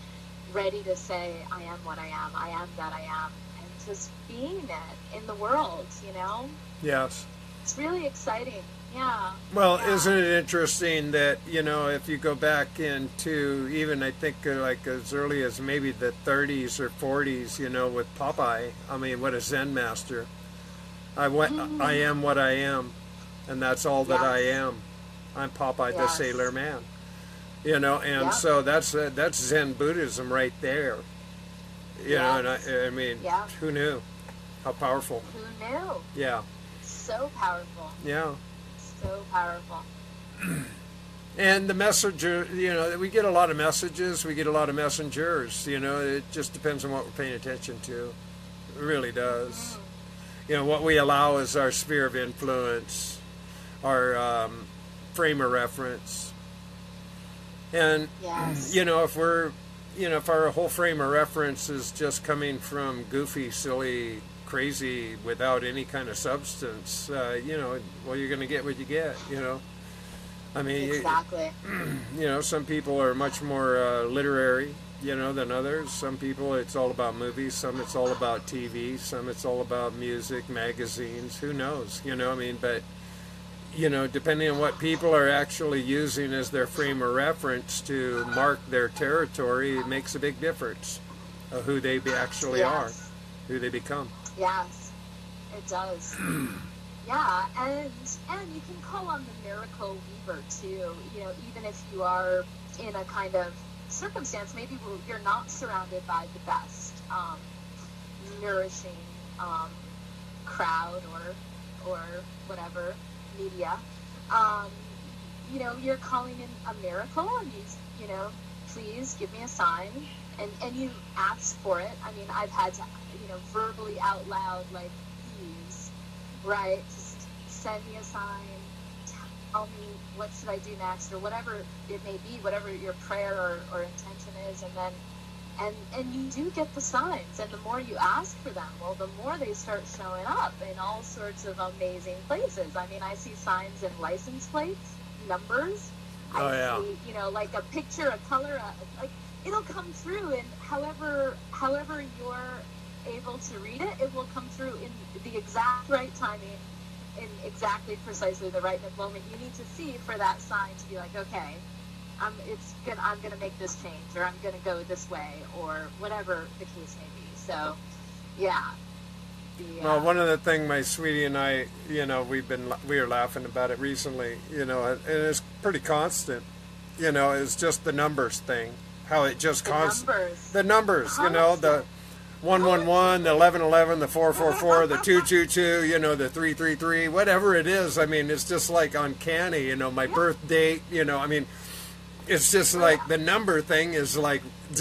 ready to say, I am what I am that I am, and just being it in the world, you know? Yes. It's really exciting. Yeah. Well, isn't it interesting that, you know, if you go back into even, I think, like as early as maybe the 30s or 40s, you know, with Popeye, I mean, what a Zen master. I am what I am, and that's all that I am. I'm Popeye the Sailor Man. You know, and so that's Zen Buddhism right there. You know, and I mean, who knew? How powerful. Who knew? Yeah. So powerful. Yeah. So powerful. And the messenger, you know, we get a lot of messages, we get a lot of messengers, you know, it just depends on what we're paying attention to. It really does. You know, what we allow is our sphere of influence, our frame of reference. And, you know, if our whole frame of reference is just coming from goofy, silly, crazy, without any kind of substance, you know, well, you're going to get what you get, you know. I mean, exactly. You know, some people are much more literary, you know, than others. Some people, it's all about movies. Some it's all about TV. Some it's all about music, magazines. Who knows, you know, I mean, but, you know, depending on what people are actually using as their frame of reference to mark their territory, it makes a big difference of who they actually are, who they become. Yes, it does. Yeah, and you can call on the miracle weaver too. You know, even if you are in a kind of circumstance, maybe where you're not surrounded by the best nourishing crowd or whatever media. You know, you're calling in a miracle, and you know, please give me a sign, and you ask for it. I mean, I've had to, you know, verbally out loud, like, please, right, just send me a sign, tell me what should I do next, or whatever it may be, whatever your prayer or intention is, and then and you do get the signs, and the more you ask for them, well, the more they start showing up in all sorts of amazing places. I mean, I see signs in license plates, numbers. I see, you know, like a picture, a color, like, it'll come through, and however you're able to read it, it will come through in the exact right timing, in exactly precisely the right moment you need to see for that sign to be like, okay, I'm gonna make this change, or I'm gonna go this way, or whatever the case may be. So, yeah. Well, one of the things my sweetie and I, you know, we were laughing about it recently, you know, and it's pretty constant, you know, it's just the numbers thing, how it just the numbers, you know, the 111, the 1111, the 444, the 222, you know, the 333, whatever it is. I mean, it's just like uncanny, you know, my birth date, you know, I mean, it's just like the number thing is like it's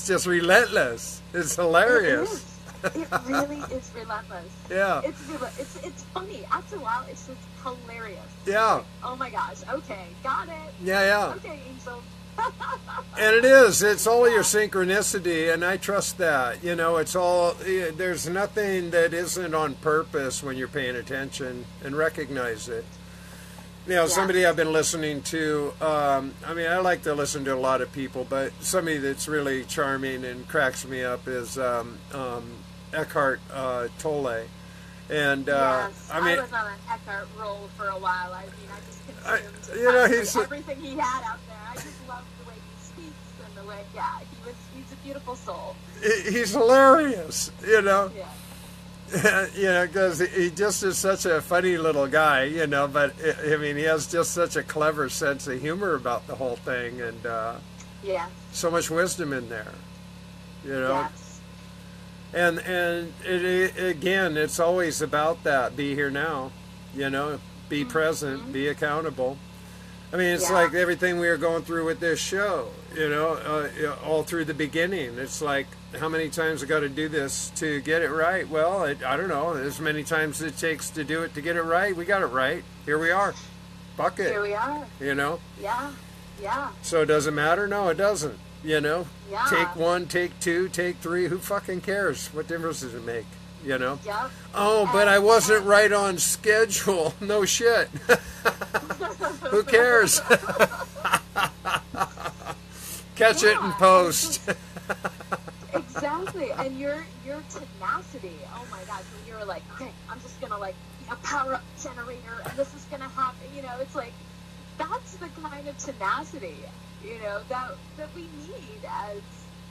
just relentless. It's hilarious. It really is relentless. Yeah. It's funny. After a while, it's just hilarious. Yeah. Like, oh my gosh. Okay, got it. Yeah. Okay, Angel. And it is. It's all your synchronicity, and I trust that. You know, it's all. There's nothing that isn't on purpose when you're paying attention and recognize it. You know, somebody I've been listening to. I mean, I like to listen to a lot of people, but somebody that's really charming and cracks me up is Eckhart Tolle. And yes, I mean, I was on an Eckhart roll for a while. I mean, I just consumed you know, he's everything he had out there. I just loved the way he speaks and the way, he's a beautiful soul. He's hilarious, you know. Yeah. You know, because he just is such a funny little guy, you know. But I mean, he has just such a clever sense of humor about the whole thing, and so much wisdom in there, you know. Yes. And it, again, it's always about that. Be here now, you know. Be present. Be accountable. I mean, it's like everything we are going through with this show, you know, all through the beginning. It's like, how many times I got to do this to get it right? Well, I don't know. As many times as it takes to do it to get it right, we got it right. Here we are. Fuck it. Here we are. You know? Yeah. Yeah. So does it matter? No, it doesn't. You know? Yeah. Take 1, take 2, take 3. Who fucking cares? What difference does it make? You know? Yep. Oh, but I wasn't right on schedule. No shit. Who cares? Catch it in post. Exactly. And your tenacity. Oh my God. So you're like, okay, I'm just gonna like a power up generator, and this is gonna happen. You know, it's like that's the kind of tenacity, you know, that we need as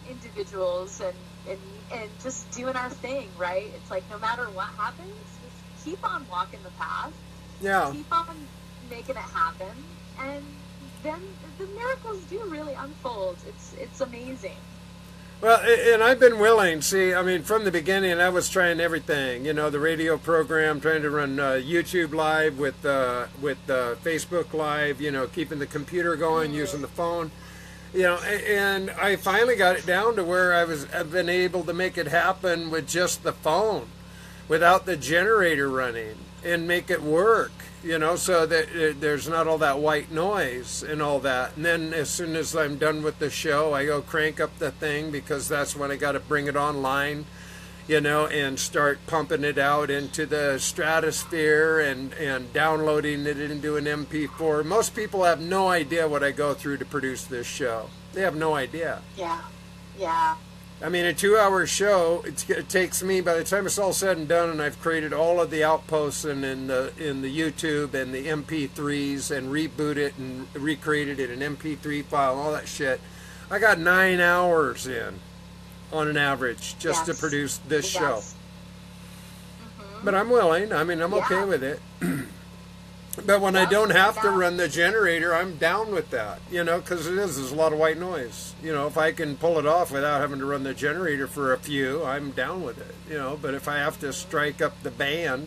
individuals, and just doing our thing, right? It's like no matter what happens, just keep on walking the path. Yeah. Keep on making it happen, and then the miracles do really unfold. It's amazing. Well, and I've been willing. See, I mean, from the beginning, I was trying everything. You know, the radio program, trying to run YouTube Live with Facebook Live. You know, keeping the computer going, using the phone. You know, and I finally got it down to where I've been able to make it happen with just the phone, without the generator running, and make it work. You know, so that there's not all that white noise and all that. And then as soon as I'm done with the show, I go crank up the thing, because that's when I got to bring it online, you know, and start pumping it out into the stratosphere and downloading it into an MP4. Most people have no idea what I go through to produce this show. They have no idea. Yeah, yeah. I mean, a 2-hour show, it takes me, by the time it's all said and done, and I've created all of the outposts and in the YouTube and the MP3s, and reboot it and recreated it in an MP3 file, all that shit, I got 9 hours in on an average just to produce this show. But I'm willing. I mean, I'm okay with it. But when I don't have to run the generator, I'm down with that, you know, because there's a lot of white noise. You know, if I can pull it off without having to run the generator for a few, I'm down with it, you know. But if I have to strike up the band,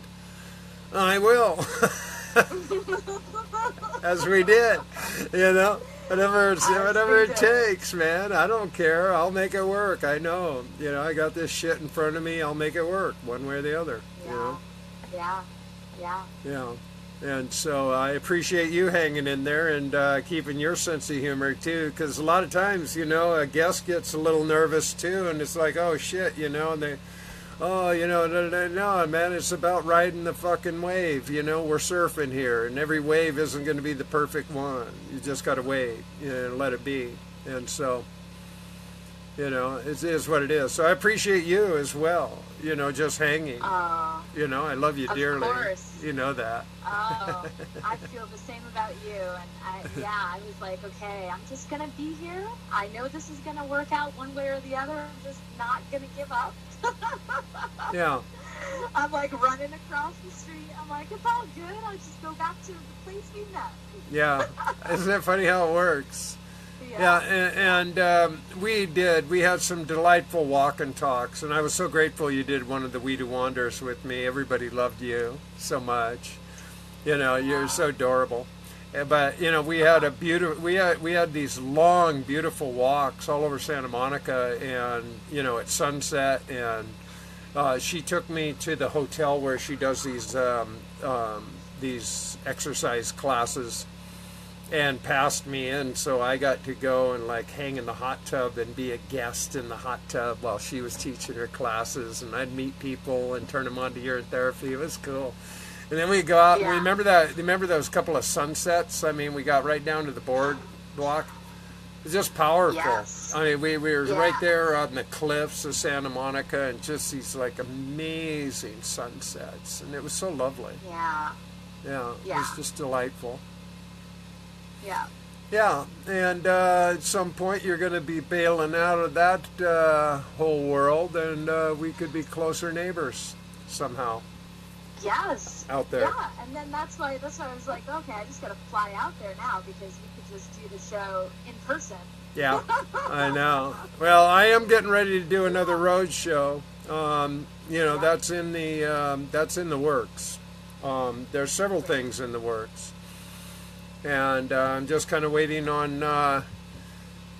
I will. As we did, you know. Whatever it takes, man. I don't care. I'll make it work. I know. You know, I got this shit in front of me. I'll make it work one way or the other, you know. Yeah. Yeah. And so I appreciate you hanging in there and keeping your sense of humor, too, because a lot of times, you know, a guest gets a little nervous, too, and it's like, oh, shit, you know, and they, oh, you know, no, man, it's about riding the fucking wave, you know, we're surfing here, and every wave isn't going to be the perfect one. You just got to wait, you know, and let it be. And so, you know, it is what it is. So I appreciate you as well, you know, just hanging. You know, I love you dearly. Of course. You know that. Oh, I feel the same about you. And I was like, okay, I'm just going to be here. I know this is going to work out one way or the other. I'm just not going to give up. Yeah. I'm like running across the street. I'm like, it's all good. I'll just go back to the place we met. Yeah. Isn't it funny how it works? Yeah, and we had some delightful walk and talks, and I was so grateful you did one of the Weedu Wanders with me. Everybody loved you so much. You know, you're so adorable. But you know, we had a beautiful, we had these long, beautiful walks all over Santa Monica, and you know, at sunset, and she took me to the hotel where she does these exercise classes. and passed me in, so I got to go and like hang in the hot tub and be a guest in the hot tub while she was teaching her classes, and I'd meet people and turn them on to urine therapy. It was cool. And then we go out, and remember those couple of sunsets? I mean, we got right down to the boardwalk. It was just powerful. Yes. I mean, we were right there on the cliffs of Santa Monica, and just these like amazing sunsets, and it was so lovely. Yeah. Yeah, it was just delightful. Yeah. Yeah, and at some point you're going to be bailing out of that whole world, and we could be closer neighbors somehow. Yes. Out there. Yeah, and then that's why I was like, okay, I just got to fly out there now because we could just do the show in person. Yeah, I know. Well, I am getting ready to do another road show. You know, that's in the works. There's several things in the works. And I'm just kind of waiting on,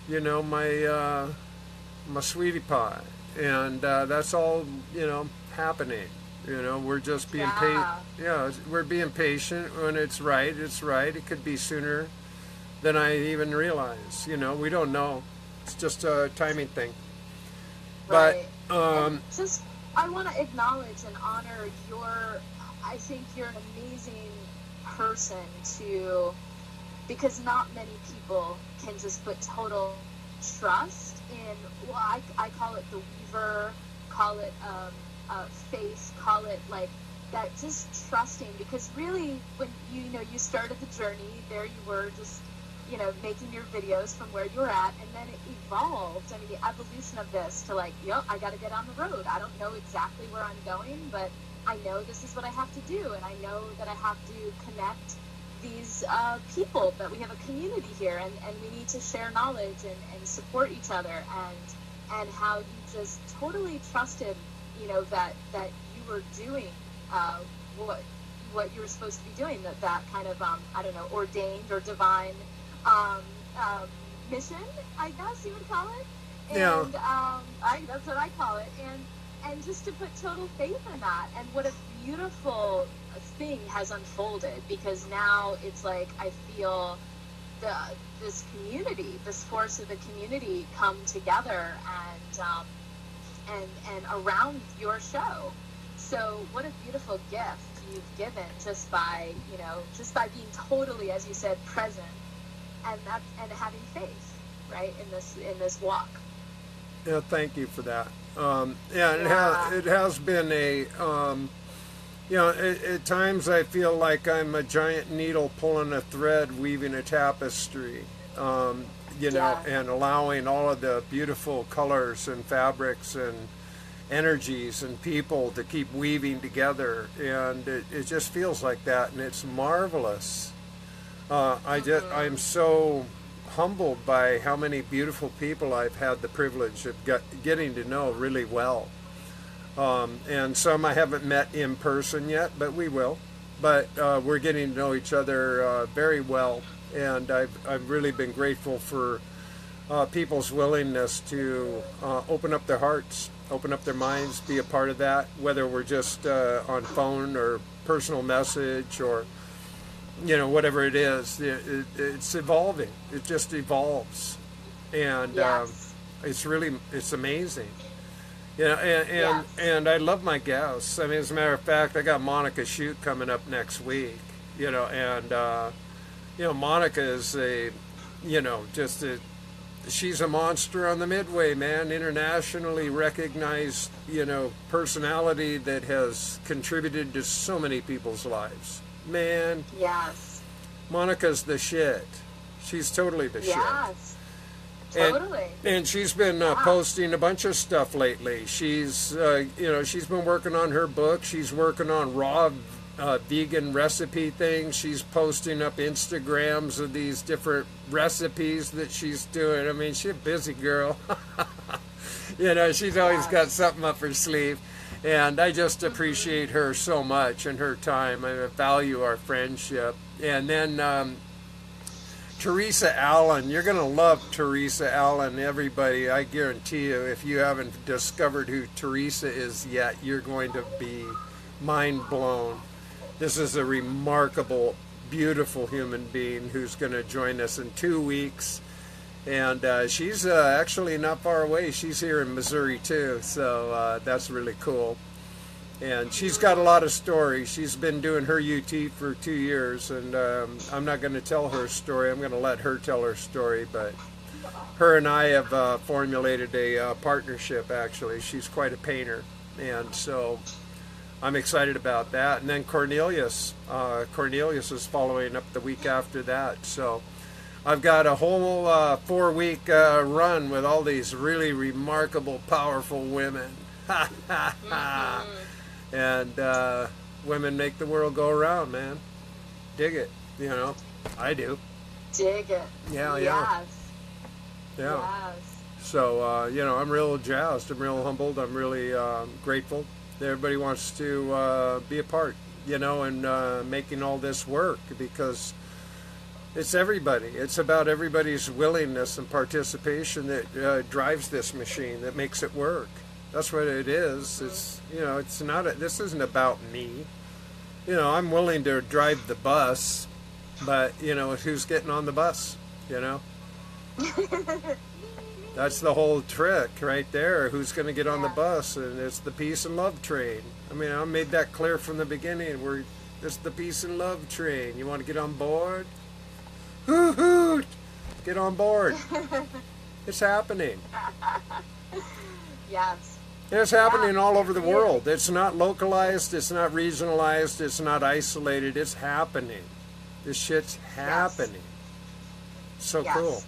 you know, my sweetie pie, and that's all, you know, happening. You know, we're just being we're being patient. When it's right, it's right. It could be sooner than I even realize. You know, we don't know. It's just a timing thing. Right. But just I want to acknowledge and honor I think you're an amazing person because not many people can just put total trust in, well, I call it the weaver, call it faith, call it like that, just trusting, because really when you started the journey, there you were just, making your videos from where you were at, and then it evolved. I mean, the evolution of this to like, I got to get on the road. I don't know exactly where I'm going, but I know this is what I have to do, and I know that I have to connect these people, that we have a community here, and we need to share knowledge and support each other, and how you just totally trusted, that you were doing what you were supposed to be doing, that kind of I don't know, ordained or divine mission, I guess you would call it. And that's what I call it, and just to put total faith in that, and what a beautiful thing has unfolded, because now it's like I feel this community, this force of the community come together and around your show. So what a beautiful gift you've given just by being totally, as you said, present and having faith, right, in this walk. Yeah, thank you for that. It has been a at times I feel like I'm a giant needle pulling a thread, weaving a tapestry, and allowing all of the beautiful colors and fabrics and energies and people to keep weaving together, and it just feels like that, and it's marvelous. I'm so humbled by how many beautiful people I've had the privilege of getting to know really well. And some I haven't met in person yet, but we will. But we're getting to know each other very well, and I've really been grateful for people's willingness to open up their hearts, open up their minds, be a part of that, whether we're just on phone or personal message or whatever it is. It's evolving. It just evolves, and it's amazing. And I love my guests. I mean, as a matter of fact, I got Monica Shute coming up next week. Monica is she's a monster on the Midway, man. Internationally recognized, personality that has contributed to so many people's lives. Man. Yes. Monica's the shit. She's totally the shit. Yes. Totally. And she's been posting a bunch of stuff lately. She's, she's been working on her book. She's working on raw vegan recipe things. She's posting up Instagrams of these different recipes that she's doing. I mean, she's a busy girl. She's always got something up her sleeve. And I just appreciate her so much and her time. I value our friendship. And then Teresa Allen, you're going to love Teresa Allen, everybody. I guarantee you, if you haven't discovered who Teresa is yet, you're going to be mind blown. This is a remarkable, beautiful human being who's going to join us in 2 weeks. And she's actually not far away. She's here in Missouri too, so that's really cool. And she's got a lot of stories. She's been doing her UT for 2 years, and I'm not going to tell her story. I'm going to let her tell her story. But her and I have formulated a partnership, actually. She's quite a painter, and so I'm excited about that. And then Cornelius is following up the week after that. So I've got a whole 4-week run with all these really remarkable, powerful women. And women make the world go around, man. Dig it, you know. I do. Dig it. Yeah, yes. yeah. Yeah. Yes. So, you know, I'm real jazzed. I'm real humbled. I'm really grateful that everybody wants to be a part, you know, and making all this work, because it's everybody. It's about everybody's willingness and participation that drives this machine, that makes it work. That's what it is. It's, you know, it's not, this isn't about me. You know, I'm willing to drive the bus, but, you know, who's getting on the bus, you know? That's the whole trick right there. Who's going to get on the bus? And it's the peace and love train. I mean, I made that clear from the beginning. It's the peace and love train. You want to get on board? Hoot hoot! Get on board. It's happening. Yes. It's happening all over the world. It's not localized. It's not regionalized. It's not isolated. It's happening. This shit's happening. So cool.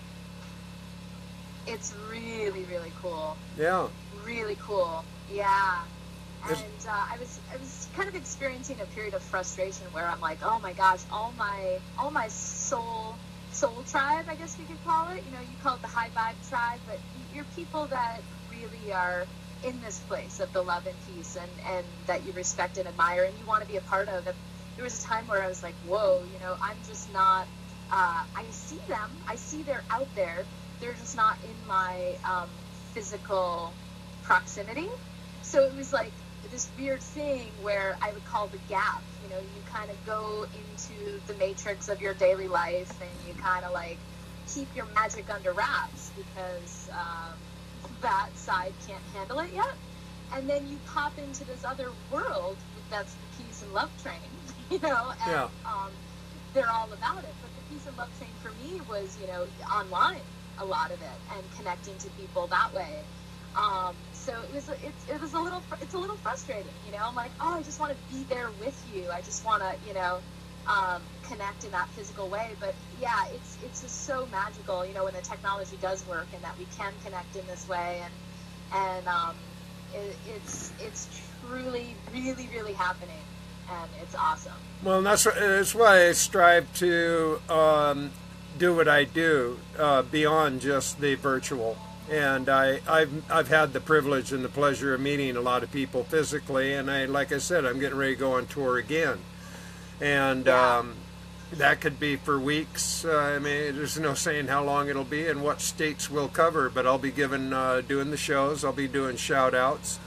It's really, really cool. Yeah. Really cool. Yeah. And I was kind of experiencing a period of frustration where I'm like, oh my gosh, all my soul tribe, I guess we could call it. You know, you call it the high vibe tribe, but you're people that really are in this place of the love and peace, and that you respect and admire and you want to be a part of. And there was a time where I was like, whoa, you know, I'm just not, I see them, I see they're out there, they're just not in my physical proximity. So it was like this weird thing where I would call the gap. You know, you kind of go into the matrix of your daily life and you kind of like keep your magic under wraps because that side can't handle it yet. And then you pop into this other world that's the peace and love train, you know, and they're all about it. But the peace and love train for me was, you know, online, a lot of it, and connecting to people that way. So it's a little frustrating, you know. I'm like, oh, I just want to be there with you. I just want to, you know, connect in that physical way. But yeah, it's just so magical, you know, when the technology does work and that we can connect in this way, and it's truly, really, really happening, and it's awesome. Well, that's why I strive to do what I do beyond just the virtual. And I've had the privilege and the pleasure of meeting a lot of people physically, and like I said, I'm getting ready to go on tour again. And that could be for weeks. I mean, there's no saying how long it'll be and what states we'll cover, but I'll be doing the shows. I'll be doing shout outs.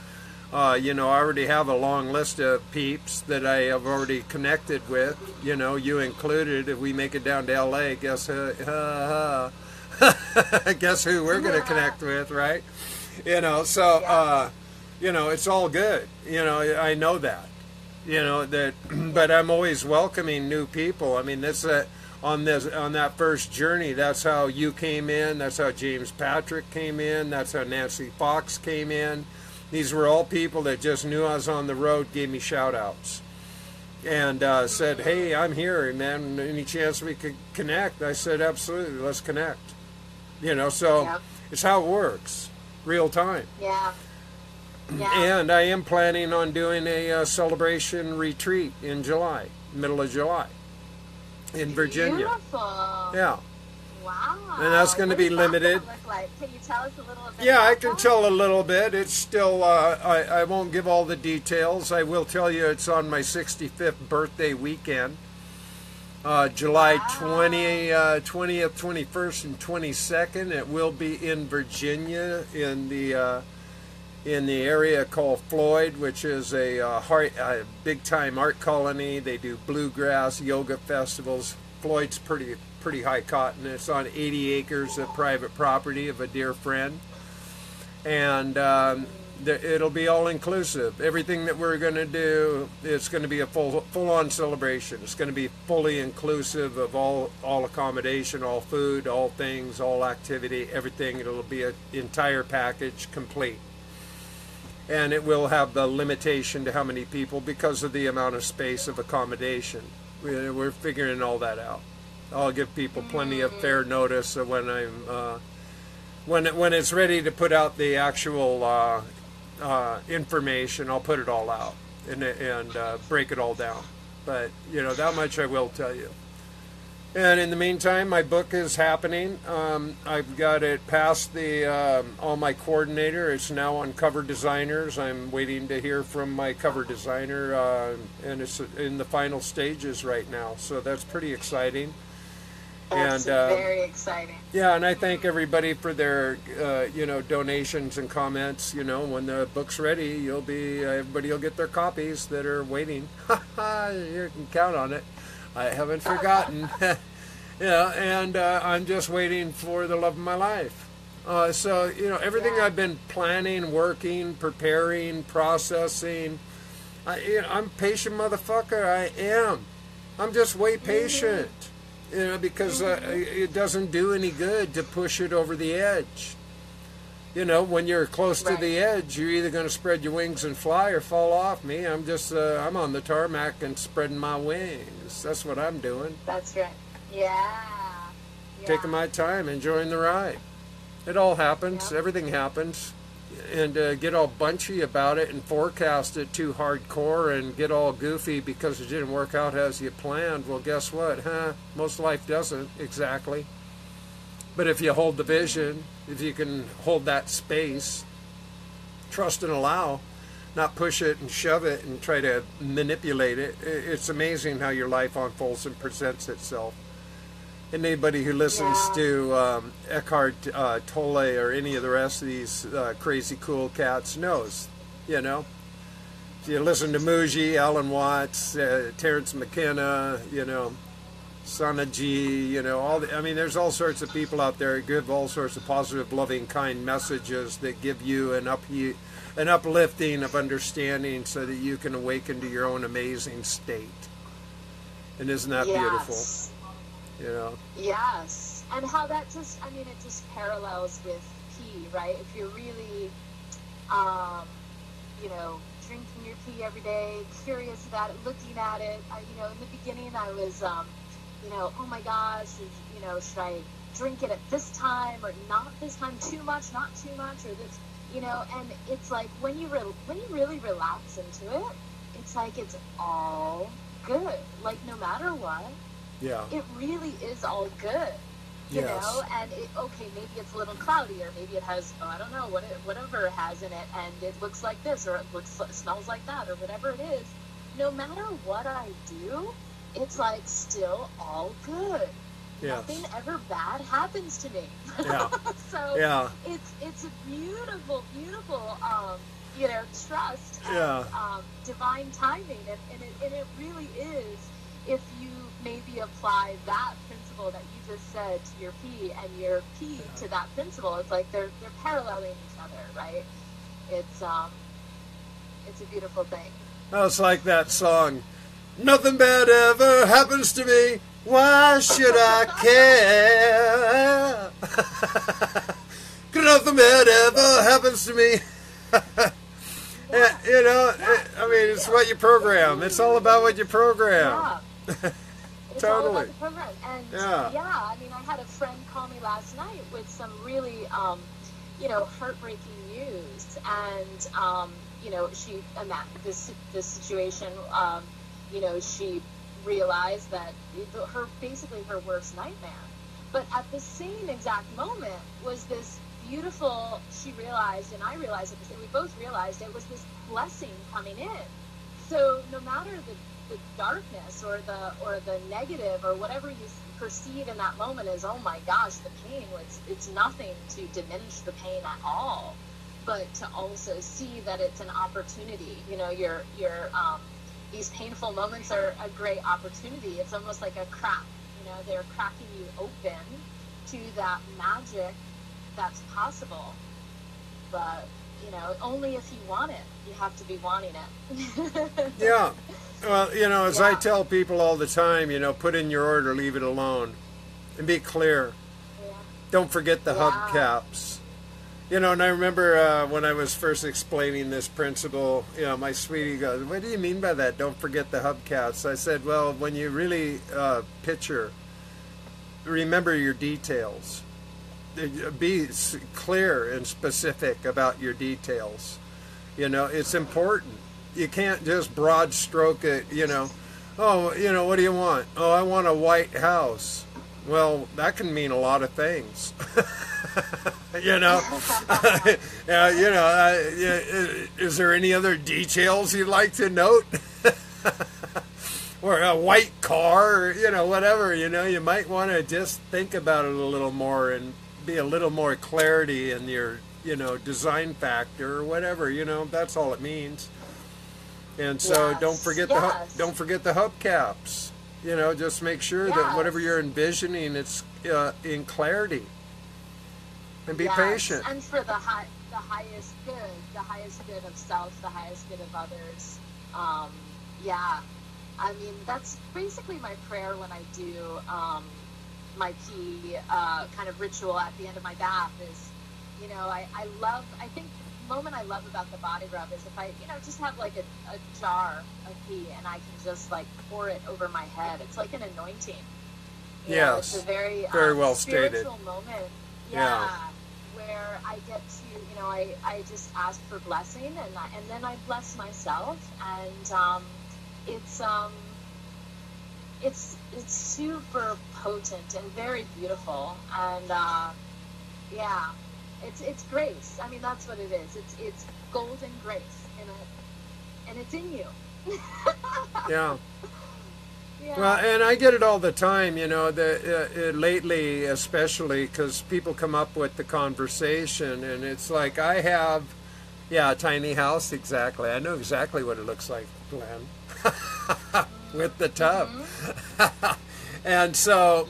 You know, I already have a long list of peeps that I have already connected with, you know, you included. If we make it down to LA, guess who we're going to connect with, right? You know, so, you know, it's all good. You know, I know that. You know that, but I'm always welcoming new people. I mean, on that first journey. That's how you came in. That's how James Patrick came in. That's how Nancy Fox came in. These were all people that just knew I was on the road, gave me shout outs, and said, "Hey, I'm here, man. Any chance we could connect?" I said, "Absolutely, let's connect." You know, so it's how it works, real time. Yeah. And I am planning on doing a celebration retreat in July, middle of July, in Virginia. Beautiful. Yeah. Wow. And that's going to be limited. What does that look like? Can you tell us a little bit? Yeah, about I can that? tell a little bit. It's still, I won't give all the details. I will tell you it's on my 65th birthday weekend. July 20th, 21st, and 22nd. It will be in Virginia in the in the area called Floyd, which is a big-time art colony. They do bluegrass yoga festivals. Floyd's pretty high cotton. It's on 80 acres of private property of a dear friend. And it'll be all-inclusive. Everything that we're going to do, it's going to be a full-on celebration. It's going to be fully inclusive of all accommodation, all food, all things, all activity, everything. It'll be an entire package, complete. And it will have the limitation to how many people because of the amount of space of accommodation. We're figuring all that out. I'll give people plenty of fair notice of when I'm when it's ready to put out the actual information. I'll put it all out and break it all down. But you know, that much I will tell you. And in the meantime, my book is happening. I've got it past the all my coordinator. It's now on Cover Designers. I'm waiting to hear from my cover designer, and it's in the final stages right now. So that's pretty exciting. That's very exciting. Yeah, and I thank everybody for their donations and comments. You know, when the book's ready, everybody will get their copies that are waiting. You can count on it. I haven't forgotten. And I'm just waiting for the love of my life. So, you know, everything I've been planning, working, preparing, processing, I'm a patient motherfucker. I am. I'm just way patient. You know, because it doesn't do any good to push it over the edge. You know, when you're close to the edge, you're either going to spread your wings and fly or fall off. Me, I'm just, I'm on the tarmac and spreading my wings. That's what I'm doing. That's right. Yeah. Taking my time, enjoying the ride. It all happens. Yeah. Everything happens. And get all bunchy about it and forecast it too hardcore and get all goofy because it didn't work out as you planned. Well, guess what? Most life doesn't exactly. But if you hold the vision, if you can hold that space, trust and allow, not push it and shove it and try to manipulate it, it's amazing how your life unfolds and presents itself. And anybody who listens to Eckhart Tolle or any of the rest of these crazy cool cats knows, you know. If you listen to Muji, Alan Watts, Terrence McKenna, you know, Sana G, you know, there's all sorts of people out there who give all sorts of positive, loving, kind messages that give you an uplifting of understanding so that you can awaken to your own amazing state. And isn't that beautiful? You know? Yes. And how that just, it just parallels with pee, right? If you're really, drinking your pee every day, curious about it, looking at it, in the beginning I was, oh my gosh, should I drink it at this time or not this time, too much, not too much, or this, and it's like when you really relax into it, it's like it's all good. Like no matter what, it really is all good. You know, and maybe it's a little cloudy, or maybe it has, whatever it has in it, and it looks like this, or it smells like that, or whatever it is. No matter what I do, it's like still all good. Nothing ever bad happens to me. So it's a beautiful, beautiful, trust and divine timing, and it really is. If you maybe apply that principle that you just said to your pee and your pee to that principle, it's like they're paralleling each other, right? It's a beautiful thing. Oh, it's like that song, "Nothing bad ever happens to me. Why should I care? Nothing bad ever happens to me." It's what you program. It's all about what you program. It's Totally. all about the program. And I had a friend call me last night with some really, heartbreaking news. And, she, in this situation, she realized that her worst nightmare. But at the same exact moment was this beautiful, she realized, and I realized it, and we both realized it was this blessing coming in. So no matter the darkness or the negative or whatever you perceive in that moment as, oh my gosh, the pain, it's nothing to diminish the pain at all. but to also see that it's an opportunity. You know, these painful moments are a great opportunity. It's almost like a crack. You know, they're cracking you open to that magic that's possible. But, you know, only if you want it. You have to be wanting it. Yeah. Well, you know, as I tell people all the time, you know, put in your order, leave it alone. And be clear. Yeah. Don't forget the hubcaps. You know, and I remember when I was first explaining this principle, you know, my sweetie goes, what do you mean by that? Don't forget the hubcaps. I said, well, when you really picture, remember your details. Be clear and specific about your details. You know, it's important. You can't just broad stroke it, you know. Oh, you know, what do you want? Oh, I want a white house. Well, that can mean a lot of things. You know, you know, is there any other details you'd like to note? Or a white car, or, you know, whatever, you know, you might want to just think about it a little more and be a little more clarity in your, you know, design factor or whatever, you know, that's all it means. And so don't forget the hubcaps. You know, just make sure that whatever you're envisioning, it's in clarity. And be patient. And for the highest good of self, the highest good of others. I mean, that's basically my prayer when I do my pee kind of ritual at the end of my bath is, you know, I think the moment I love about the body rub is if I, you know, just have like a jar of pee and I can just like pour it over my head. It's like an anointing. You know, it's a very well spiritual stated moment. Where I get to, you know, I just ask for blessing and then I bless myself, and it's super potent and very beautiful, and it's grace. I mean, that's what it is. It's golden grace in it, and it's in you. Yeah. Well, and I get it all the time, you know, lately especially, because people come up with the conversation, and it's like, I have, a tiny house, exactly. I know exactly what it looks like, Glenn, with the tub. And so,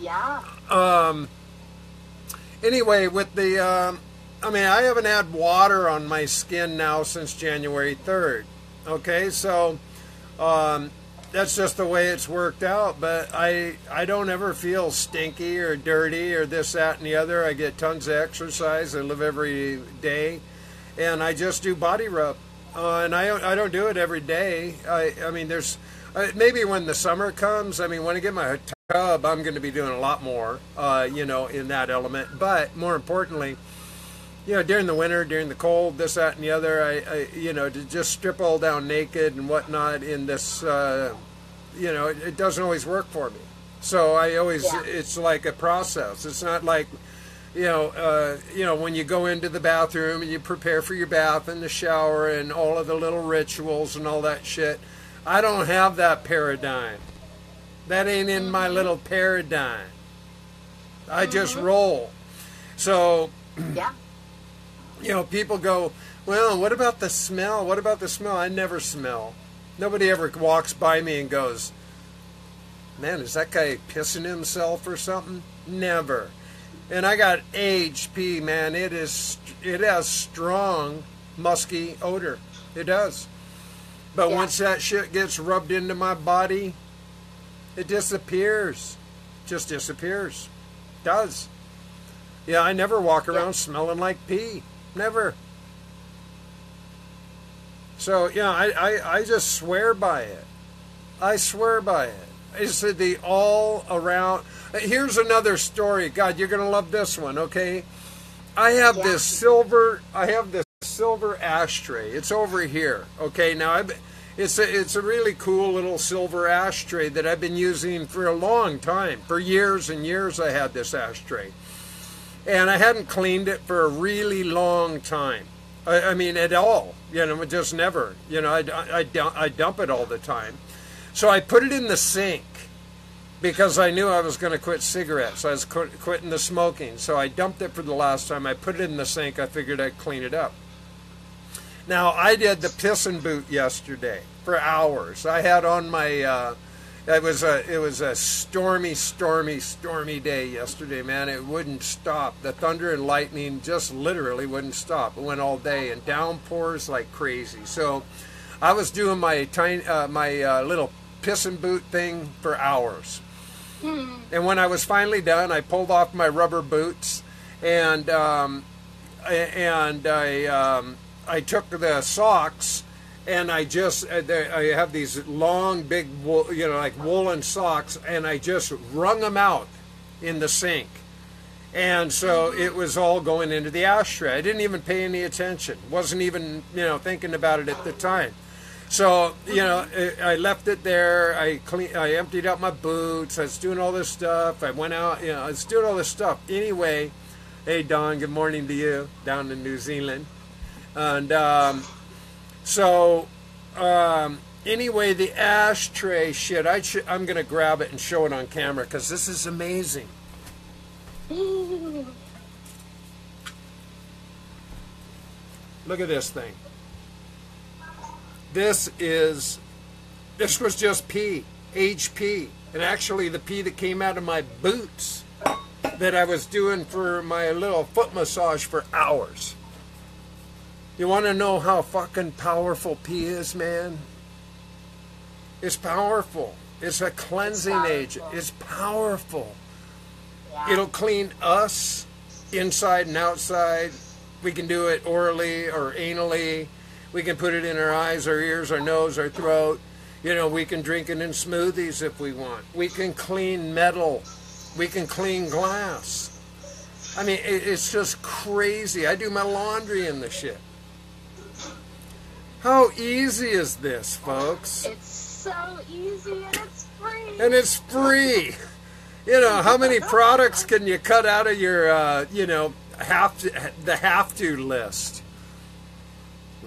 anyway, with the, I mean, I haven't had water on my skin now since January 3rd, okay, so, that's just the way it's worked out, but I don't ever feel stinky or dirty or this, that, and the other. I get tons of exercise. I live every day, and I just do body rub. And I don't do it every day. I mean, there's maybe when the summer comes, I mean, when I get my tub, I'm going to be doing a lot more, you know, in that element. But more importantly, you know, during the winter, during the cold, this, that, and the other, I you know, to just strip all down naked and whatnot in this, you know, it doesn't always work for me. So I always, it's like a process. It's not like, you know, when you go into the bathroom and you prepare for your bath and the shower and all of the little rituals and all that shit. I don't have that paradigm. That ain't in my little paradigm. I just roll. So, you know, people go, well, what about the smell? What about the smell? I never smell. Nobody ever walks by me and goes, man, is that guy pissing himself or something? Never. And I got HP, man. It has strong, musky odor. It does. But once that shit gets rubbed into my body, it disappears. Just disappears. It does. Yeah, I never walk around smelling like pee. Never. So, yeah, I just swear by it. I swear by it. It's the all around. Here's another story. God, you're going to love this one, okay? I have this silver ashtray. It's over here, okay? Now, it's a really cool little silver ashtray that I've been using for a long time. For years and years I had this ashtray. And I hadn't cleaned it for a really long time. I mean, at all. You know, just never. You know, I dump it all the time. So I put it in the sink because I knew I was going to quit cigarettes. I was quitting the smoking. So I dumped it for the last time. I put it in the sink. I figured I'd clean it up. Now, I did the piss and boot yesterday for hours. I had on my, it was a stormy day yesterday, man. It wouldn't stop. The thunder and lightning just literally wouldn't stop. It went all day, and downpours like crazy. So I was doing my little piss and boot thing for hours. And when I was finally done, I pulled off my rubber boots, and I took the socks, and I have these long, big, like woolen socks, and I just wrung them out in the sink. And so it was all going into the ashtray. I didn't even pay any attention. Wasn't even, thinking about it at the time. So, I left it there. I emptied out my boots. I was doing all this stuff. I went out, I was doing all this stuff. Anyway, hey, Don, good morning to you down in New Zealand. And anyway, the ashtray shit, I'm going to grab it and show it on camera because this is amazing. Look at this thing. This was just pee, HP, and actually the pee that came out of my boots that I was doing for my little foot massage for hours. You want to know how fucking powerful pee is, man? It's powerful. It's a cleansing agent. It's powerful. Yeah. It'll clean us inside and outside. We can do it orally or anally. We can put it in our eyes, our ears, our nose, our throat. We can drink it in smoothies if we want. We can clean metal. We can clean glass. I mean, it's just crazy. I do my laundry in the shit. How easy is this, folks? It's so easy, and it's free. And it's free. How many products can you cut out of your, the have-to list?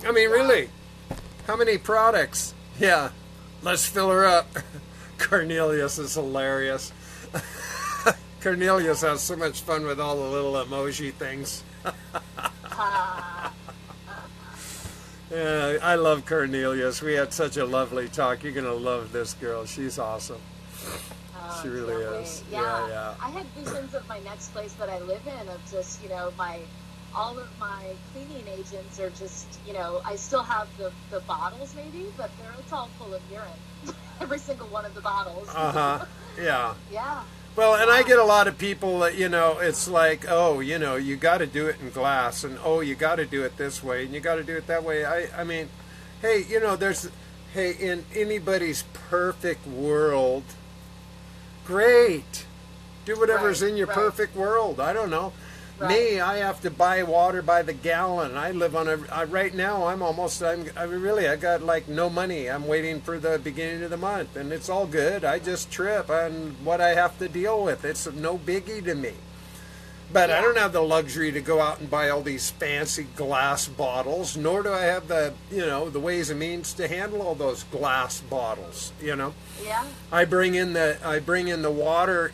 I mean, really, how many products? Yeah, let's fill her up. Cornelius is hilarious. Cornelius has so much fun with all the little emoji things. Yeah, I love Cornelius. We had such a lovely talk. You're going to love this girl. She's awesome. She really is. Yeah. I had visions of my next place that I live in of just, all of my cleaning agents are just, I still have the bottles maybe, but it's all full of urine. Every single one of the bottles. Yeah. Yeah. Well, and I get a lot of people that, it's like, oh, you got to do it in glass, and oh, you got to do it this way, and you got to do it that way. I mean, hey, in anybody's perfect world, great. Do whatever's in your perfect world. I don't know. Right. Me, I have to buy water by the gallon. I live on right now, I got like no money. I'm waiting for the beginning of the month, and it's all good. I just trip on what I have to deal with. It's no biggie to me. But I don't have the luxury to go out and buy all these fancy glass bottles, nor do I have the, the ways and means to handle all those glass bottles, Yeah. I bring in the water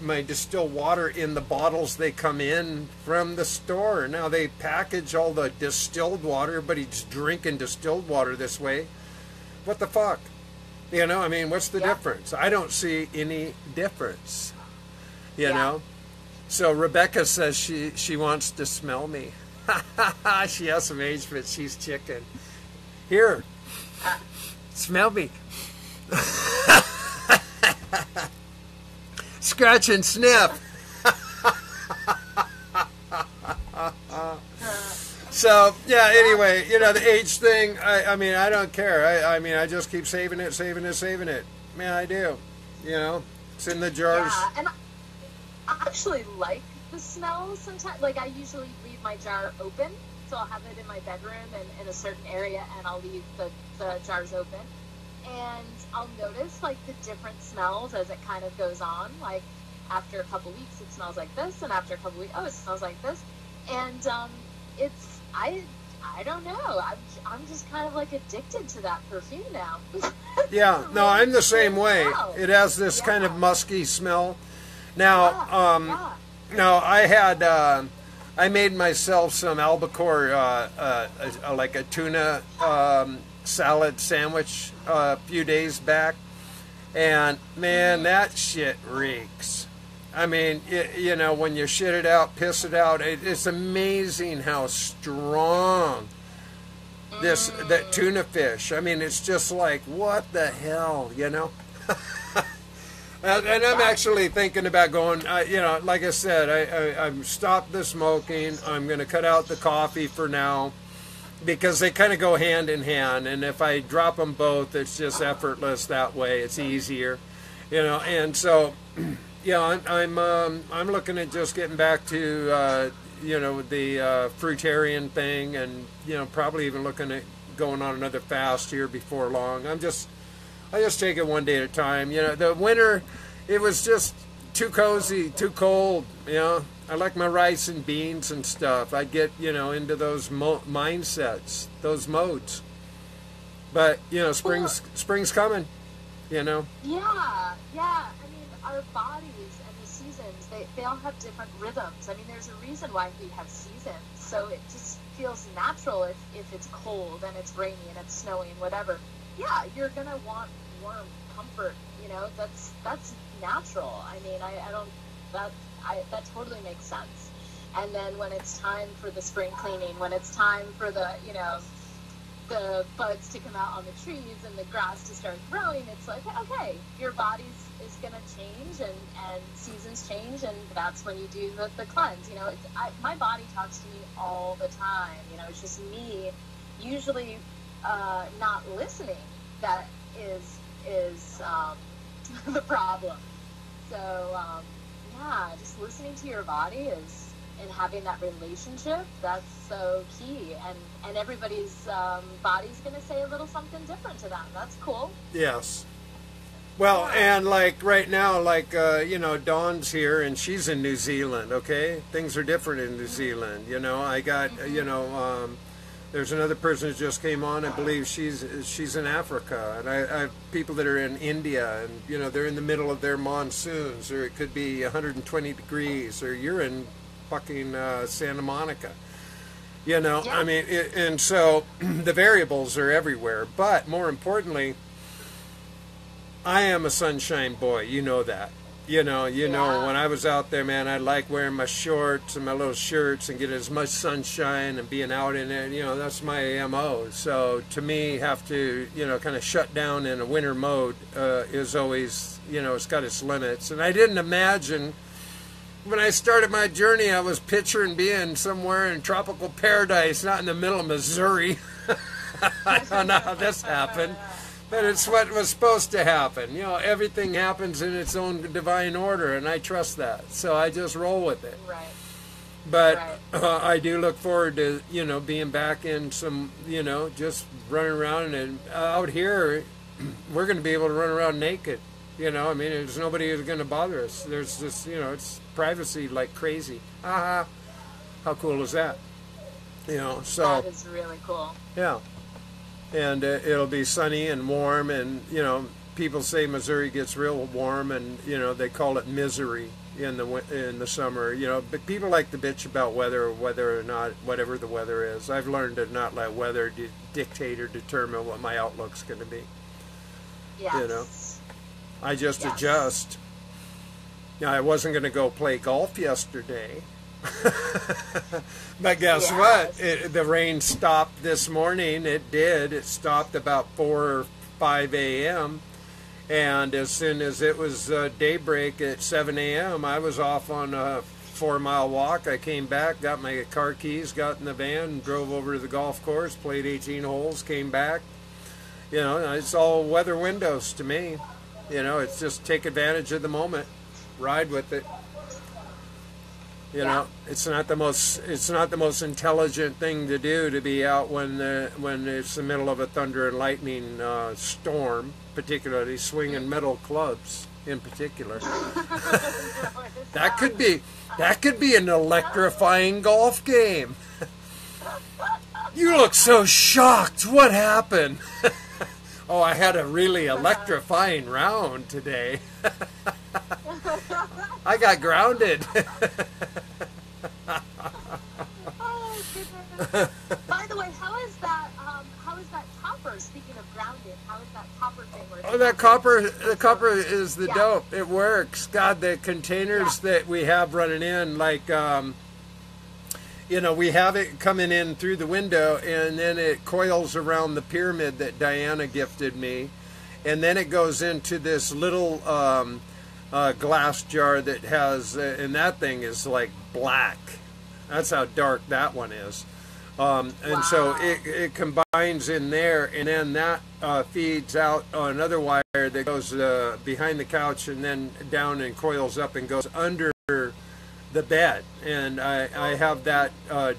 my distilled water in the bottles they come in from the store. Now they package all the distilled water. Everybody's drinking distilled water this way. What the fuck? I mean, what's the difference? I don't see any difference. You know? So Rebecca says she wants to smell me. She has some age, but she's chicken. Here, smell me. Scratch and sniff. So, yeah, anyway, the age thing, I mean, I don't care. I mean, I just keep saving it. Man, I do. It's in the jars. Yeah, and I actually like the smell sometimes. Like, I usually leave my jar open, so I'll have it in my bedroom and in a certain area, and I'll leave the jars open. And I'll notice, like, the different smells as it kind of goes on. Like, after a couple weeks, it smells like this, and after a couple weeks, it smells like this. And I don't know. I'm just kind of, like, addicted to that perfume now. Yeah, no, I'm the same way. It has this kind of musky smell. Now, now I I made myself some albacore, like a tuna salad sandwich a few days back, and man, that shit reeks. I mean, you know, when you shit it out, piss it out, it's amazing how strong that tuna fish. I mean, it's just like, what the hell, you know? And I'm actually thinking about going, you know, like I said, I've stopped the smoking. I'm going to cut out the coffee for now because they kind of go hand in hand. And if I drop them both, it's just effortless that way. It's easier, you know. And so, yeah, I'm looking at just getting back to, you know, the fruitarian thing, and, you know, probably even looking at going on another fast here before long. I just take it one day at a time. You know, the winter, it was just too cozy, too cold, you know. I like my rice and beans and stuff. I get, you know, into those mindsets, those modes. But, you know, spring's coming, you know. Yeah. I mean, our bodies and the seasons, they all have different rhythms. I mean, there's a reason why we have seasons. So it just feels natural if it's cold and it's rainy and it's snowy and whatever. Yeah, you're gonna want warm comfort. You know, that's natural. I mean, that totally makes sense. And then when it's time for the spring cleaning, when it's time for the, you know, the buds to come out on the trees and the grass to start growing, it's like, okay, your body is gonna change, and seasons change, and that's when you do the cleanse. You know, my body talks to me all the time. You know, it's just me usually not listening that is the problem. So yeah, just listening to your body and having that relationship, that's so key. And everybody's body's gonna say a little something different to them. That's cool. Yes. Well, and like right now, like, you know, Dawn's here and she's in New Zealand, okay? Things are different in New Zealand, you know. I got, you know, there's another person who just came on. I believe she's in Africa. And I have people that are in India, and, you know, they're in the middle of their monsoons, or it could be 120 degrees, or you're in fucking Santa Monica. You know, yeah. I mean, and so the variables are everywhere. But more importantly, I am a sunshine boy. You know that. You know, when I was out there, man, I like wearing my shorts and my little shirts and getting as much sunshine and being out in it. You know, that's my MO. So to me, have to, you know, kind of shut down in a winter mode is always, you know, it's got its limits. And I didn't imagine when I started my journey, I was picturing being somewhere in tropical paradise, not in the middle of Missouri. I don't know how this happened. But it's what was supposed to happen. You know, everything happens in its own divine order, and I trust that. So I just roll with it. Right. But I do look forward to, you know, being back in some, you know, just running around. And out here, we're going to be able to run around naked. You know, I mean, there's nobody who's going to bother us. There's just, you know, it's privacy like crazy. How cool is that? You know, so. That is really cool. Yeah. And it'll be sunny and warm, and, you know, people say Missouri gets real warm, and, you know, they call it misery in the summer. You know, but people like to bitch about whether or not, whatever the weather is. I've learned to not let weather dictate or determine what my outlook's going to be. Yes. You know, I just adjust. Now, I wasn't going to go play golf yesterday. But guess what? The rain stopped this morning. It did. It stopped about 4 or 5 a.m. And as soon as it was daybreak at 7 a.m., I was off on a 4-mile walk. I came back, got my car keys, got in the van, and drove over to the golf course, played 18 holes, came back. You know, it's all weather windows to me. You know, it's just take advantage of the moment, ride with it. You know, it's not the most intelligent thing to do to be out when it's the middle of a thunder and lightning storm, particularly swinging metal clubs in particular. That could be an electrifying golf game. You look so shocked. What happened? Oh, I had a really electrifying round today. I got grounded. By the way, how is that copper? Speaking of grounding, how is that copper thing working? Oh, the copper is the dope. It works. God, the containers that we have running in, like, we have it coming in through the window, and then it coils around the pyramid that Diana gifted me, and then it goes into this little glass jar that has, and that thing is like black. That's how dark that one is. And so it combines in there, and then that feeds out another wire that goes behind the couch and then down and coils up and goes under the bed. And I have that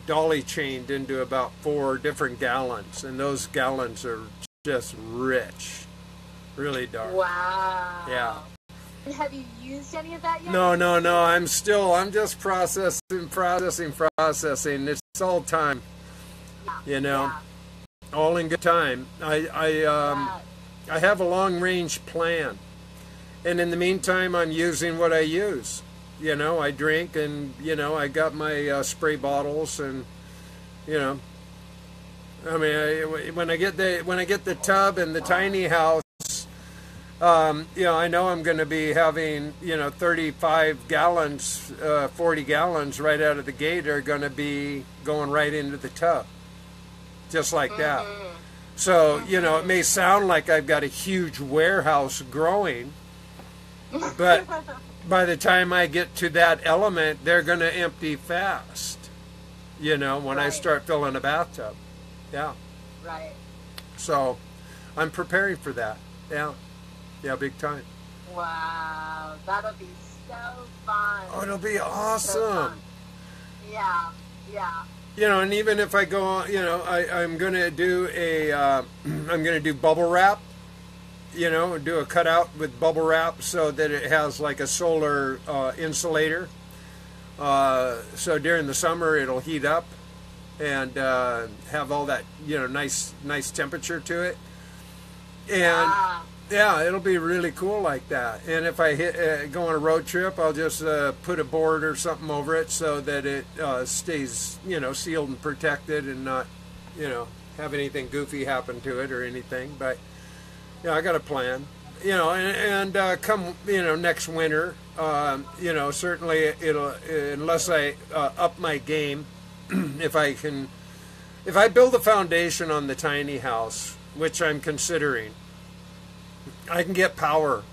dolly chained into about 4 different gallons, and those gallons are just rich, really dark. Wow. Yeah. And have you used any of that yet? No. I'm just processing. It's all time. All in good time. I have a long range plan, and in the meantime, I'm using what I use. I drink, and I got my spray bottles, and I mean, when I get the tub and the tiny house, I know I'm going to be having 35 gallons, 40 gallons right out of the gate are going to be going right into the tub. Just like that. So, it may sound like I've got a huge warehouse growing, but by the time I get to that element, they're going to empty fast, when I start filling a bathtub. Yeah. Right. So, I'm preparing for that. Yeah. Yeah, big time. Wow. That'll be so fun. Oh, it'll be awesome. So fun. Yeah. And even if I go on, I'm going to do bubble wrap, do a cutout with bubble wrap so that it has like a solar insulator. So during the summer it'll heat up and have all that, nice temperature to it. And yeah, it'll be really cool like that. And if I go on a road trip, I'll just put a board or something over it so that it stays, sealed and protected, and not, have anything goofy happen to it or anything. But I got a plan, and come, next winter, certainly it'll, unless I up my game, if I build a foundation on the tiny house, which I'm considering, I can get power.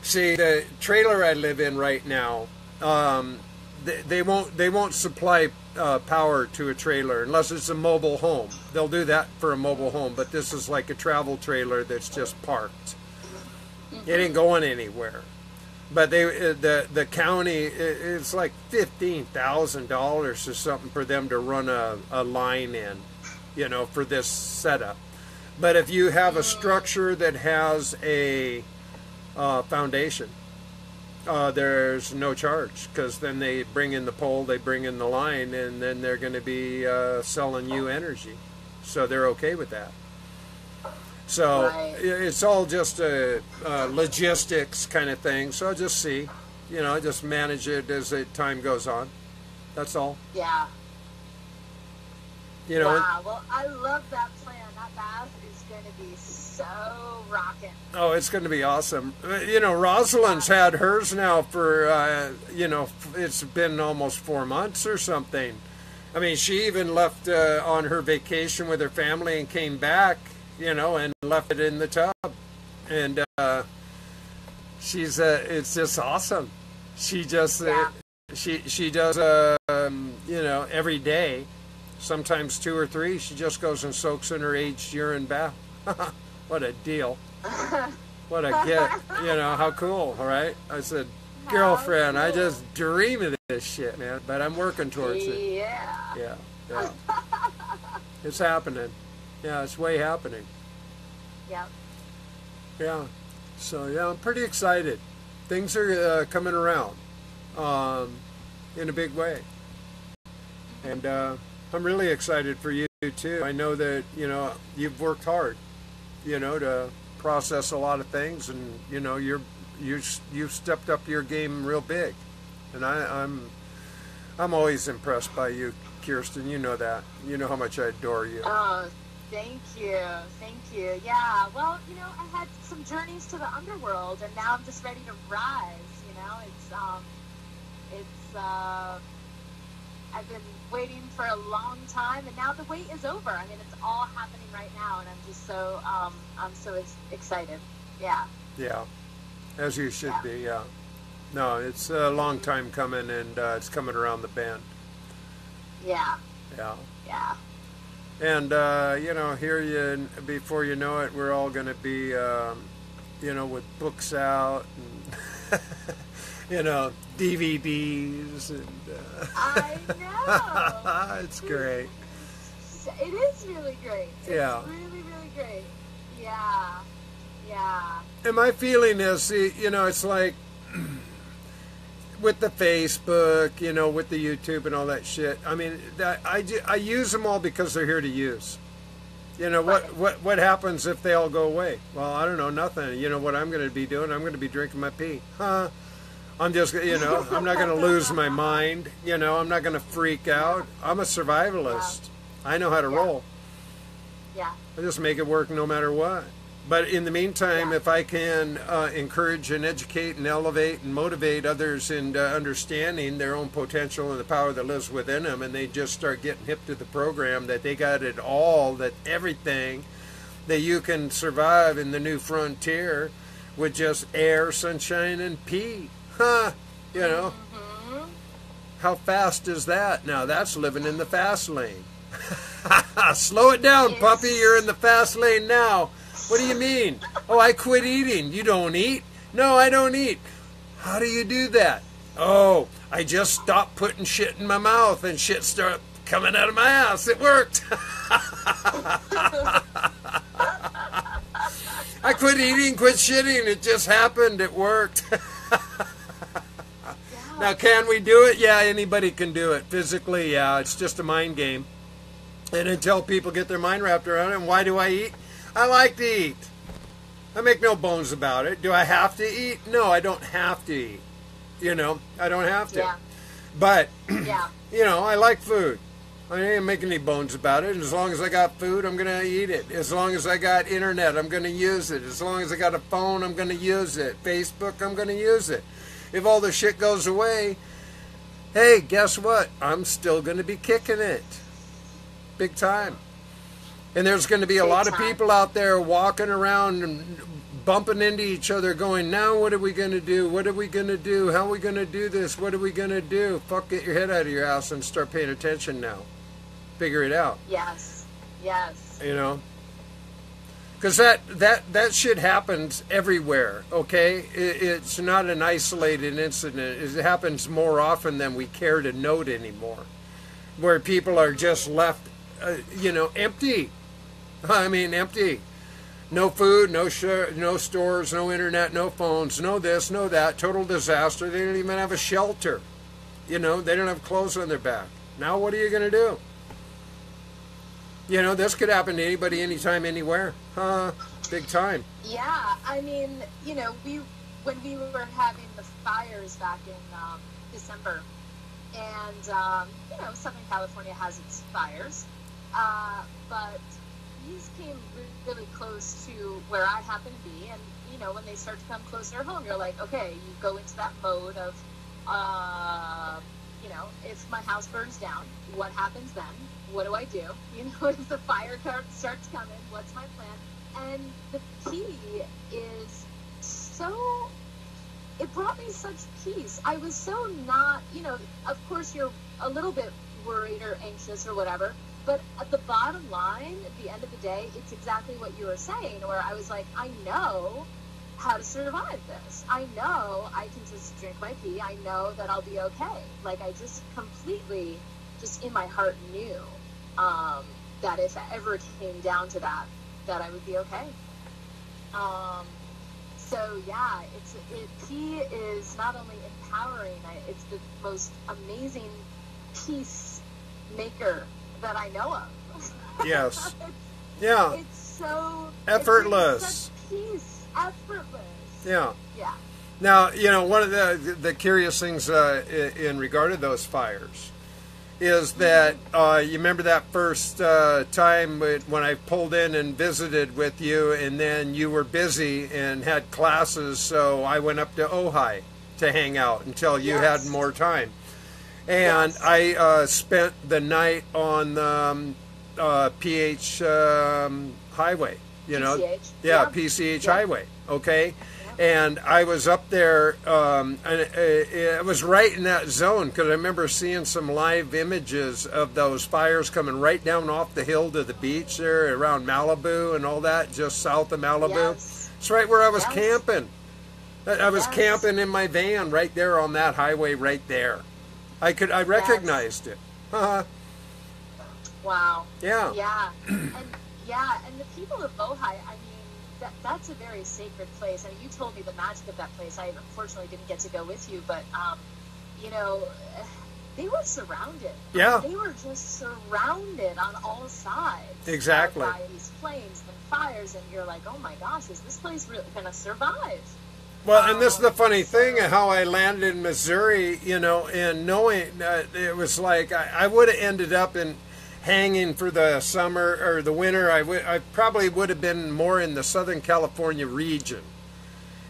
See, the trailer I live in right now, they won't supply power to a trailer unless it's a mobile home. They'll do that for a mobile home, but this is like a travel trailer that's just parked. It ain't going anywhere. But the county, it's like $15,000 or something for them to run a line in, for this setup. But if you have a structure that has a foundation, there's no charge, because then they bring in the pole, they bring in the line, and then they're going to be selling you energy. So they're okay with that. So it's all just a logistics kind of thing. So I'll just see, just manage it as time goes on. That's all. Yeah. Wow. Well, I love that plan. That bath is going to be so rocking. Oh, it's going to be awesome. Rosalyns had hers now for, it's been almost 4 months or something. I mean, she even left on her vacation with her family and came back, and left it in the tub. And it's just awesome. She just, she does, every day. Sometimes 2 or 3, she just goes and soaks in her aged urine bath. What a deal. What a get. How cool, all right? I said, girlfriend, I just dream of this shit, man. But I'm working towards it. Yeah. It's happening. Yeah, it's way happening. Yep. Yeah. So, yeah, I'm pretty excited. Things are coming around in a big way. And I'm really excited for you, too. I know that, you've worked hard, to process a lot of things, and, you've stepped up your game real big. And I'm always impressed by you, Kirstyn. You know that. You know how much I adore you. Oh, thank you. Thank you. Yeah, well, you know, I had some journeys to the underworld, and now I'm just ready to rise, you know? I've been waiting for a long time, and now the wait is over. I mean, it's all happening right now, and I'm just so, excited. Yeah. Yeah, as you should be, yeah. No, it's a long time coming, and it's coming around the bend. Yeah. Yeah. Yeah. And, you know, before you know it, we're all going to be, you know, with books out and, you know, DVDs. And, I know. It's great. It is really great. It's really, really great. Yeah. Yeah. And my feeling is, you know, it's like with the Facebook, you know, with the YouTube and all that shit. I mean, I use them all because they're here to use. You know, what happens if they all go away? Well, I don't know, nothing. You know what I'm going to be doing? I'm going to be drinking my pee. Huh? I'm just, you know, I'm not going to lose my mind. You know, I'm not going to freak out. I'm a survivalist. Yeah. I know how to roll. Yeah. I just make it work no matter what. But in the meantime, if I can encourage and educate and elevate and motivate others in understanding their own potential and the power that lives within them, and they just start getting hip to the program, that they got it all, that everything, that you can survive in the new frontier with just air, sunshine, and pee. Huh? You know? Mm-hmm. How fast is that? Now, that's living in the fast lane. Slow it down, puppy. You're in the fast lane now. What do you mean? Oh, I quit eating. You don't eat? No, I don't eat. How do you do that? Oh, I just stopped putting shit in my mouth and shit started coming out of my ass. It worked. I quit eating, quit shitting. It just happened. It worked. Now, can we do it? Yeah, anybody can do it. Physically, yeah. It's just a mind game. And until people get their mind wrapped around it, and why do I eat? I like to eat. I make no bones about it. Do I have to eat? No, I don't have to eat. You know, I don't have to. Yeah. But, you know, I like food. I ain't making any bones about it. And as long as I got food, I'm going to eat it. As long as I got internet, I'm going to use it. As long as I got a phone, I'm going to use it. Facebook, I'm going to use it. If all the shit goes away, hey, guess what? I'm still going to be kicking it. Big time. And there's going to be a lot of people out there walking around and bumping into each other going, now what are we going to do? What are we going to do? How are we going to do this? What are we going to do? Fuck, get your head out of your ass and start paying attention now. Figure it out. Yes. Yes. You know? Because that shit happens everywhere, okay? It's not an isolated incident. It happens more often than we care to note anymore. Where people are just left, you know, empty. I mean, empty. No food, no stores, no internet, no phones, no this, no that. Total disaster. They don't even have a shelter. You know, they don't have clothes on their back. Now what are you going to do? You know, this could happen to anybody, anytime, anywhere. Big time. Yeah, I mean, you know, when we were having the fires back in December, and, you know, Southern California has its fires, but these came really close to where I happen to be, and, you know, when they start to come closer home, you're like, okay, you go into that mode of, you know, if my house burns down, what happens then? What do I do? You know, if the fire starts coming, what's my plan? And the key is so, it brought me such peace. I was so not, you know, of course you're a little bit worried or anxious or whatever, but at the bottom line, at the end of the day, it's exactly what you were saying, where I was like, I know how to survive this. I know I can just drink my pee. I know that I'll be okay. Like, I just completely, just in my heart knew that if it ever came down to that I would be okay. So yeah, pee is not only empowering, it's the most amazing peace maker that I know of. Yes. Yeah. It's so effortless. It's such peace, effortless. Yeah. Yeah. Now, you know, one of the curious things in regard to those fires is that you remember that first time when I pulled in and visited with you, and then you were busy and had classes, so I went up to Ojai to hang out until you had more time. And I spent the night on the PH highway, you know. PCH. PCH highway, okay? And I was up there, and it was right in that zone, because I remember seeing some live images of those fires coming right down off the hill to the beach there around Malibu and all that, just south of Malibu. It's right where I was camping. I was camping in my van right there on that highway right there. I recognized it. Wow. Yeah. Yeah. And the people of Ojai, I mean, that's a very sacred place. I mean, you told me the magic of that place. I unfortunately didn't get to go with you, but you know, they were surrounded. Yeah. They were just surrounded on all sides. Exactly. By these flames and fires, and you're like, oh my gosh, is this place really going to survive? Well, and this is the funny thing, how I landed in Missouri, you know, and knowing it was like I would have ended up in hanging for the summer or the winter. I probably would have been more in the Southern California region,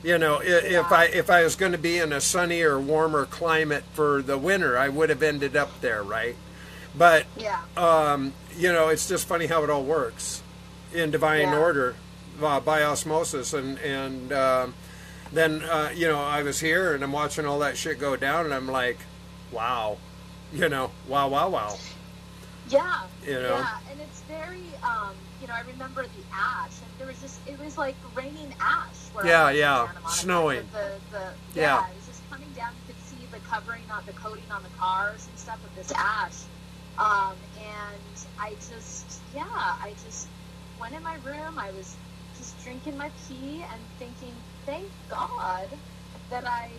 you know. If I was going to be in a sunnier, warmer climate for the winter, I would have ended up there, right? But you know, it's just funny how it all works in divine order, by osmosis, and then you know, I was here and I'm watching all that shit go down, and I'm like, wow, you know, wow. Yeah, you know? Yeah, and it's very, you know, I remember the ash, and there was just, it was like raining ash. Where I was in Santa Monica. Snowing. It was just coming down. You could see the covering, the coating on the cars and stuff of this ash. And I just went in my room. I was just drinking my pee and thinking, thank God that I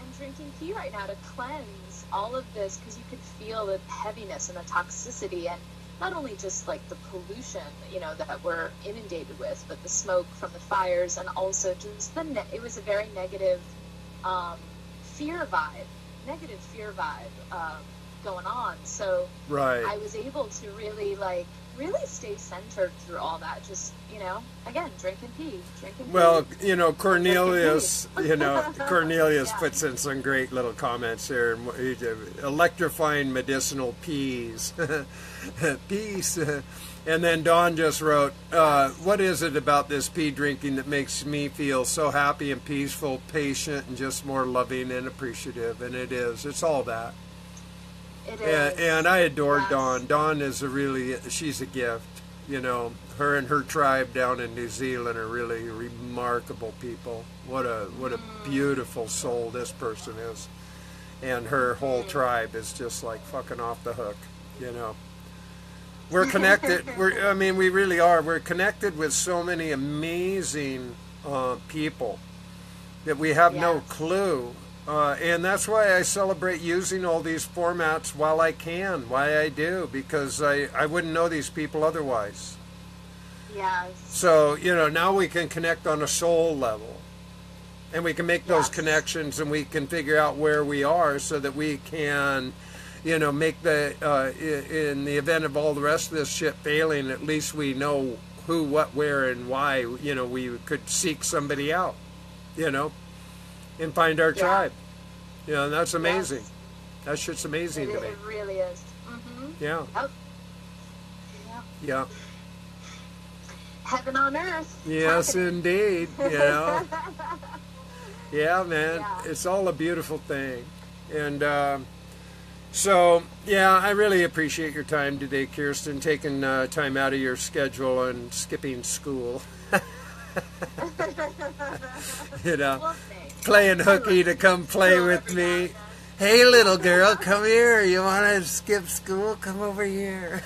am drinking pee right now to cleanse all of this, because you could feel the heaviness and the toxicity, and not only just like the pollution, you know, that we're inundated with, but the smoke from the fires, and also just it was a very negative fear vibe going on. So I was able to really stay centered through all that. Just, you know, again, drinking pee. Well, you know, Cornelius puts in some great little comments here. Electrifying medicinal peas. Peace. And then Dawn just wrote, what is it about this pee drinking that makes me feel so happy and peaceful, patient, and just more loving and appreciative? And it is. It's all that. It is. And I adore Dawn. Dawn is she's a gift. You know, her and her tribe down in New Zealand are really remarkable people. What a beautiful soul this person is. And her whole tribe is just like fucking off the hook, you know. We're connected. We really are. We're connected with so many amazing people that we have no clue. And that's why I celebrate using all these formats while I can, why I do, because I wouldn't know these people otherwise. Yes. So, you know, now we can connect on a soul level, and we can make those connections, and we can figure out where we are so that we can, you know, make in the event of all the rest of this shit failing, at least we know who, what, where, and why, you know, we could seek somebody out, you know, and find our tribe. You know, and that's amazing. Yes. That shit's amazing to me. It really is. Mm-hmm. Yeah. Yep. Yeah. Heaven on earth. Yes, indeed. You know. Yeah, man. Yeah. It's all a beautiful thing. And so, yeah, I really appreciate your time today, Kirstyn, taking time out of your schedule and skipping school. You know, Well, playing hooky to come play with me. Hey, little girl, come here. You want to skip school? Come over here.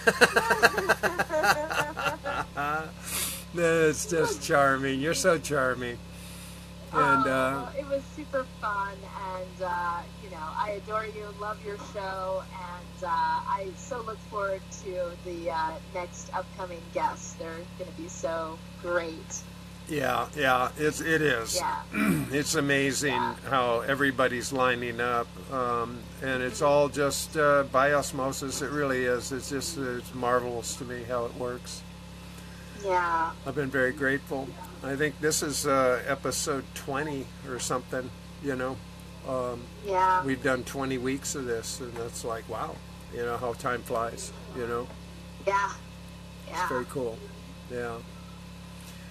It's just charming. You're so charming. And it was super fun, and you know, I adore you, love your show, and I so look forward to the next upcoming guests. They're going to be so great. Yeah, it is. Yeah. It's amazing how everybody's lining up, and it's all just by osmosis. It really is. It's marvelous to me how it works. Yeah. I've been very grateful. I think this is episode 20 or something. Yeah. We've done 20 weeks of this, and it's like, wow, how time flies. Yeah. It's very cool. Yeah.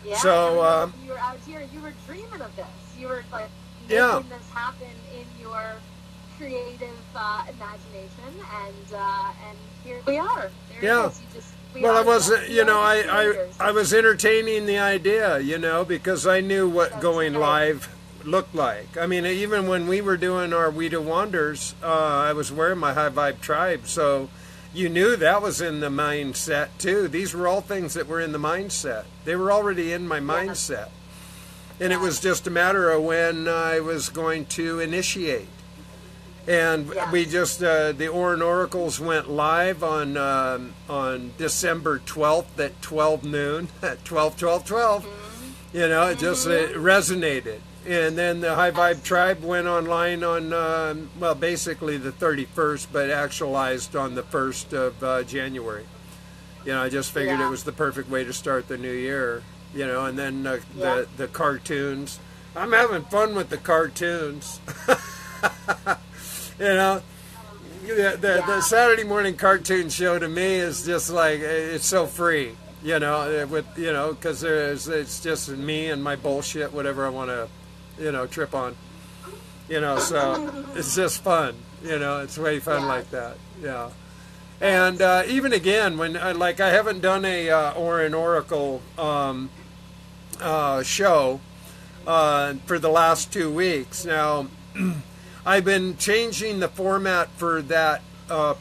Yeah, so you were out here, you were dreaming of this. You were like Yeah. making this happen in your creative imagination, and here we are. There Yeah. it is. Well, I wasn't, we are the creators. I was entertaining the idea, because I knew what going live looked like. I mean, even when we were doing our Weedu Wanders, I was wearing my High Vibe Tribe, so you knew that was in the mindset too. These were all things that were in the mindset. They were already in my mindset. And it was just a matter of when I was going to initiate. And we just, the ORIN Oracles went live on December 12th at 12 noon, at 12. It just it resonated. And then the High Vibe Tribe went online on, basically the 31st, but actualized on the 1st of January. I just figured it was the perfect way to start the new year, and then the cartoons. I'm having fun with the cartoons. The Saturday morning cartoon show to me is just like, it's so free, because it's just me and my bullshit, whatever I want to, trip on, so it's just fun, it's way fun like that, yeah. And even again, when I haven't done a ORIN Oracle show for the last 2 weeks now. I've been changing the format for that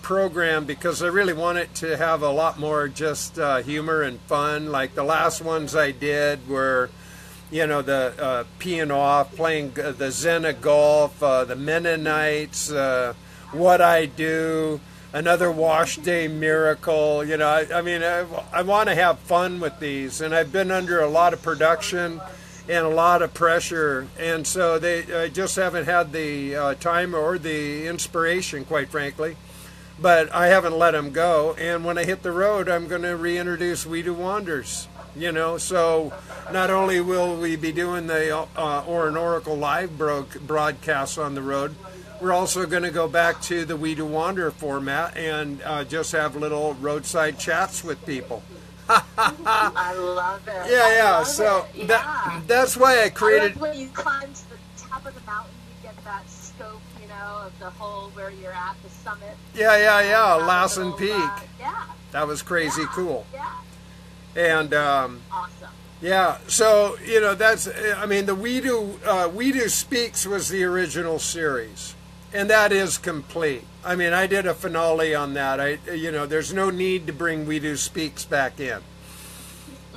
program because I really want it to have a lot more just humor and fun. Like the last ones I did were, the peeing off, playing the Zen golf, the Mennonites, what I do, another wash day miracle. I want to have fun with these, and I've been under a lot of production and a lot of pressure, and so I just haven't had the time or the inspiration, quite frankly. But I haven't let them go, and when I hit the road, I'm going to reintroduce Weedu Wanders. So not only will we be doing the ORIN Oracle live broadcasts on the road, we're also going to go back to the Weedu Wander format and just have little roadside chats with people. I love it. Yeah. So that's why I created. I love when you climb to the top of the mountain, you get that scope, of the whole where you're at the summit. Yeah. Lassen Peak. Yeah. That was crazy cool. Yeah. And awesome. Yeah. So that's. I mean, the Weedu Speaks was the original series, and that is complete. I mean, I did a finale on that. There's no need to bring Weedu Speaks back in.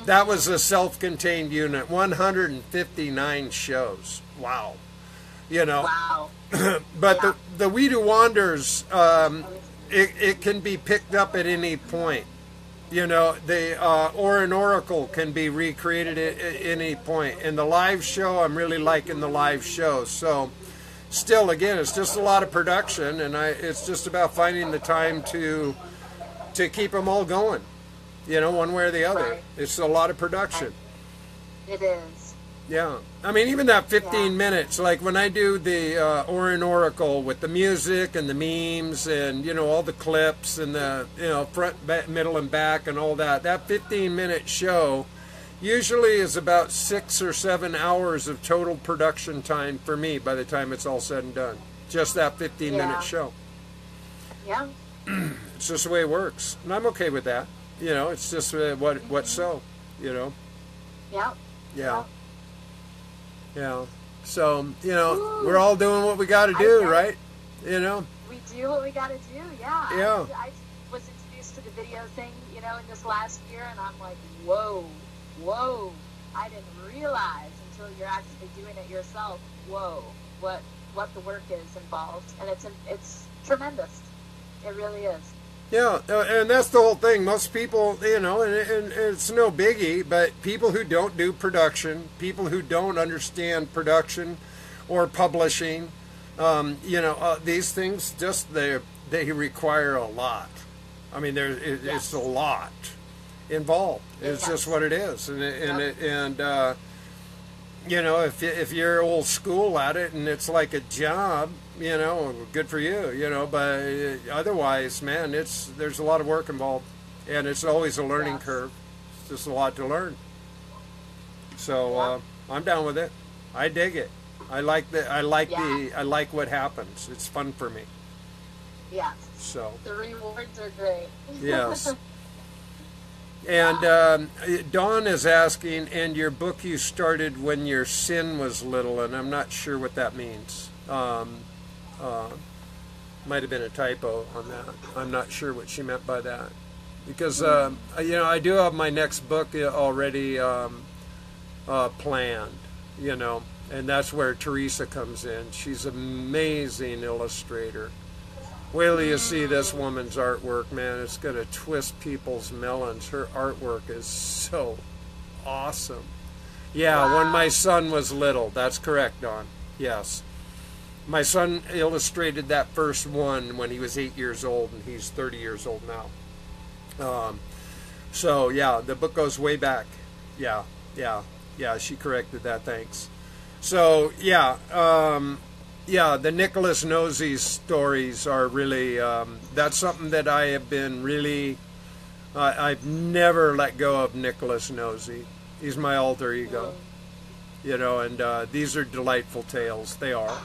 That was a self-contained unit, 159 shows. Wow. Wow. But the Weedu Wanders, it can be picked up at any point. The ORIN Oracle can be recreated at any point. And the live show, I'm really liking the live show. So still, again, it's just a lot of production, and it's just about finding the time to keep them all going, one way or the other. Right. It's a lot of production. It is. Yeah. I mean, even that 15 minutes, like when I do the ORIN Oracle with the music and the memes and, all the clips and the, front, back, middle, and back and all that, that 15-minute show usually is about 6 or 7 hours of total production time for me by the time it's all said and done. Just that 15-minute show. Yeah. It's just the way it works. And I'm okay with that. It's just what's so, Yeah. Yeah. Yeah. So, we're all doing what we got to do, right? We do what we got to do, yeah. Yeah. I was introduced to the video thing, in this last year, and I'm like, whoa, I didn't realize until you're actually doing it yourself, whoa, what the work is involved. And it's tremendous. It really is. Yeah, and that's the whole thing. Most people, you know, and it's no biggie, but people who don't do production, people who don't understand production or publishing, you know, these things just they require a lot. I mean, it's a lot involved. It's just what it is, and you know, if you're old school at it and it's like a job, you know, good for you, you know, but otherwise, man, there's a lot of work involved, and it's always a learning curve. It's just a lot to learn. So I'm down with it. I dig it. I like what happens. It's fun for me. Yes. So the rewards are great. Yes. And Dawn is asking, and your book you started when your sin was little, and I'm not sure what that means. Might have been a typo on that. I'm not sure what she meant by that. Because, you know, I do have my next book already planned, you know, and that's where Teresa comes in. She's an amazing illustrator. Wait till you see this woman's artwork, man. It's going to twist people's melons. Her artwork is so awesome. Yeah, when my son was little. That's correct, Dawn. Yes. My son illustrated that first one when he was 8 years old, and he's 30 years old now. So, yeah, the book goes way back. Yeah, she corrected that. Thanks. So, yeah, the Nicholas Nosey stories are really, that's something that I have been really, I've never let go of Nicholas Nosey. He's my alter ego, you know, and these are delightful tales. They are.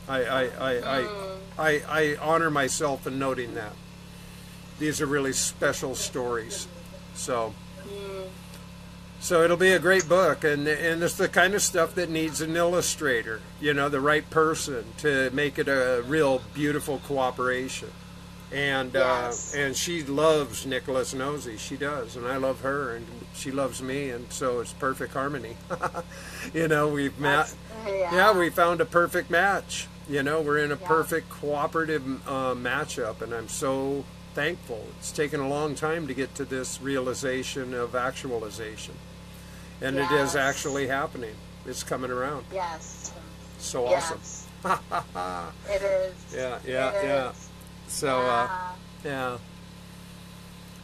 I honor myself in noting that. These are really special stories. So it'll be a great book, and it's the kind of stuff that needs an illustrator, you know, the right person to make it a real beautiful cooperation. And and she loves Nicholas Nosey, she does, and I love her, and she loves me, and so it's perfect harmony. You know, we've met. Yeah, we found a perfect match. You know, we're in a perfect cooperative matchup, and I'm so thankful. It's taken a long time to get to this realization of actualization. And it is actually happening. It's coming around. Yes. So awesome. It is. Yeah. So, yeah.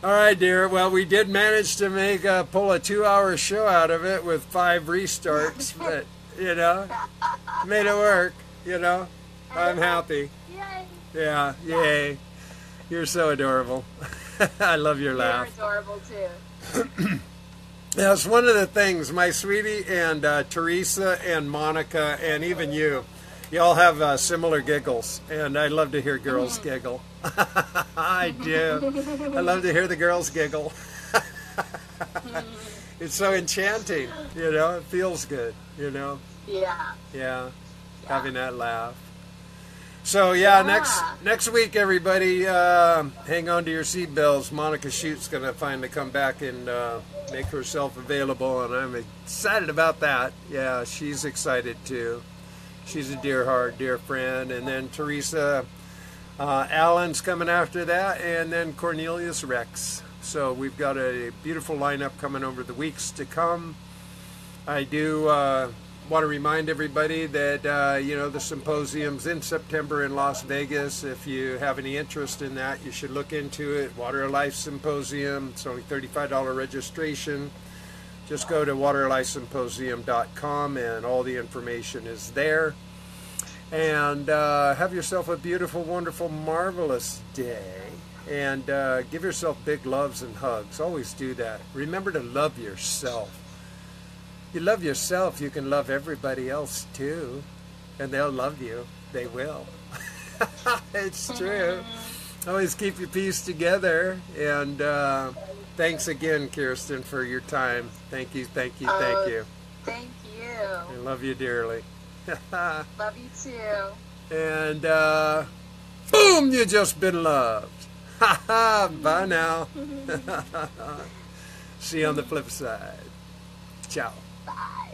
All right, dear. Well, we did manage to pull a 2-hour show out of it with 5 restarts, but, you know, made it work, you know. I'm happy. Yay. Yeah, yay. You're so adorable. I love your laugh. You're adorable, too. That's one of the things, my sweetie and Teresa and Monica and even you all have similar giggles, and I love to hear girls giggle. I do. I love to hear the girls giggle. It's so enchanting, you know. It feels good, you know. Yeah. Having that laugh. So next week, everybody, hang on to your seatbelts. Monica Schute's going to finally come back and make herself available, and I'm excited about that. Yeah, she's excited too. She's a dear heart, dear friend. And then Teresa Allen's coming after that, and then Cornelius Rex. So we've got a beautiful lineup coming over the weeks to come. I do want to remind everybody that, you know, the symposium's in September in Las Vegas. If you have any interest in that, you should look into it. Water of Life Symposium. It's only $35 registration. Just go to waterlifesymposium.com and all the information is there. And have yourself a beautiful, wonderful, marvelous day. And give yourself big loves and hugs. Always do that. Remember to love yourself. You love yourself, you can love everybody else too. And they'll love you. They will. It's true. Always keep your peace together. And thanks again, Kirstyn, for your time. Thank you. Thank you. I love you dearly. Love you too. And boom, you just been loved. Bye now. See you on the flip side. Ciao. Bye.